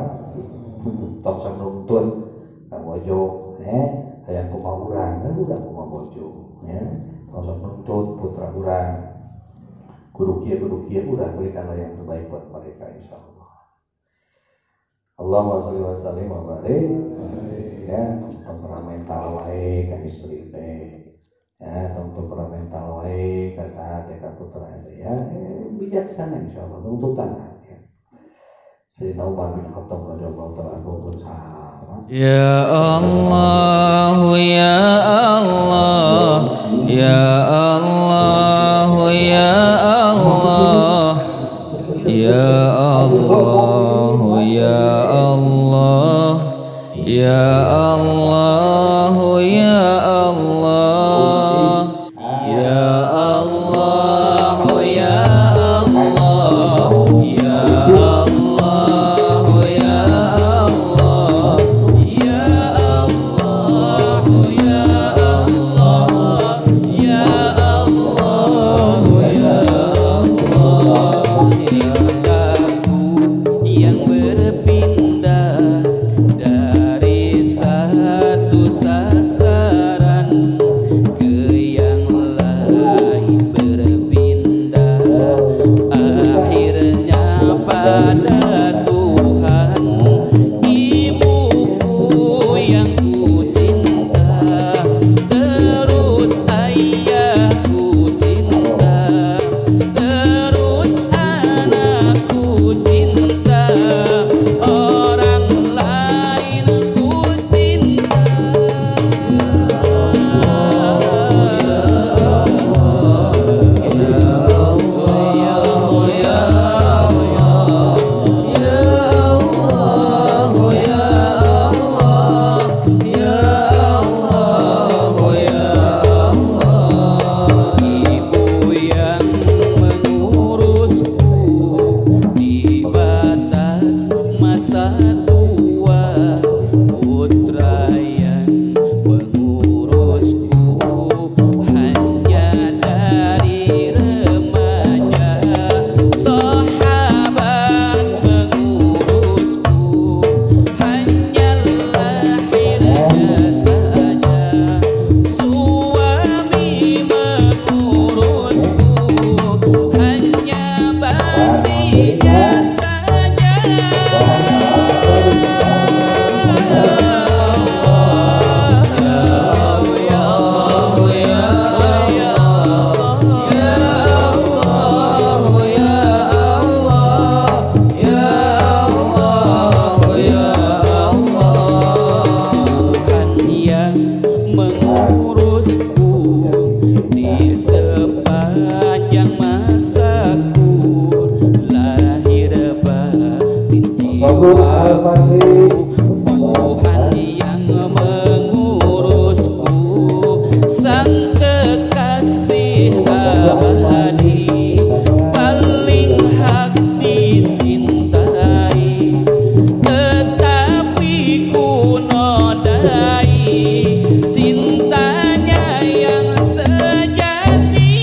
Tong sang nuntut kamu ojo, hayang kumaha urang kumaha bojo ya kalau nuntut putra urang kudu kieu urang berikanlah yang terbaik buat mereka insyaallah. Allahumma sholli wa sallim wa barik ya temperamental wae ka istri teh ya temperamental wae ka saat ka putra teh ya bijaksana insyaallah nuntutan ya. Sayyidina Umar bin Khattab radhiyallahu ta'ala anhu bersama Ya Allah ya Allah ya Allah ya Allah ya Allah ya Allah ya Allah ya Allah ya Allah ya Allah ya Tuhan yang mengurusku, sang kekasih abadi, paling hak dicintai, tetapi ku nodai cintanya yang sejati.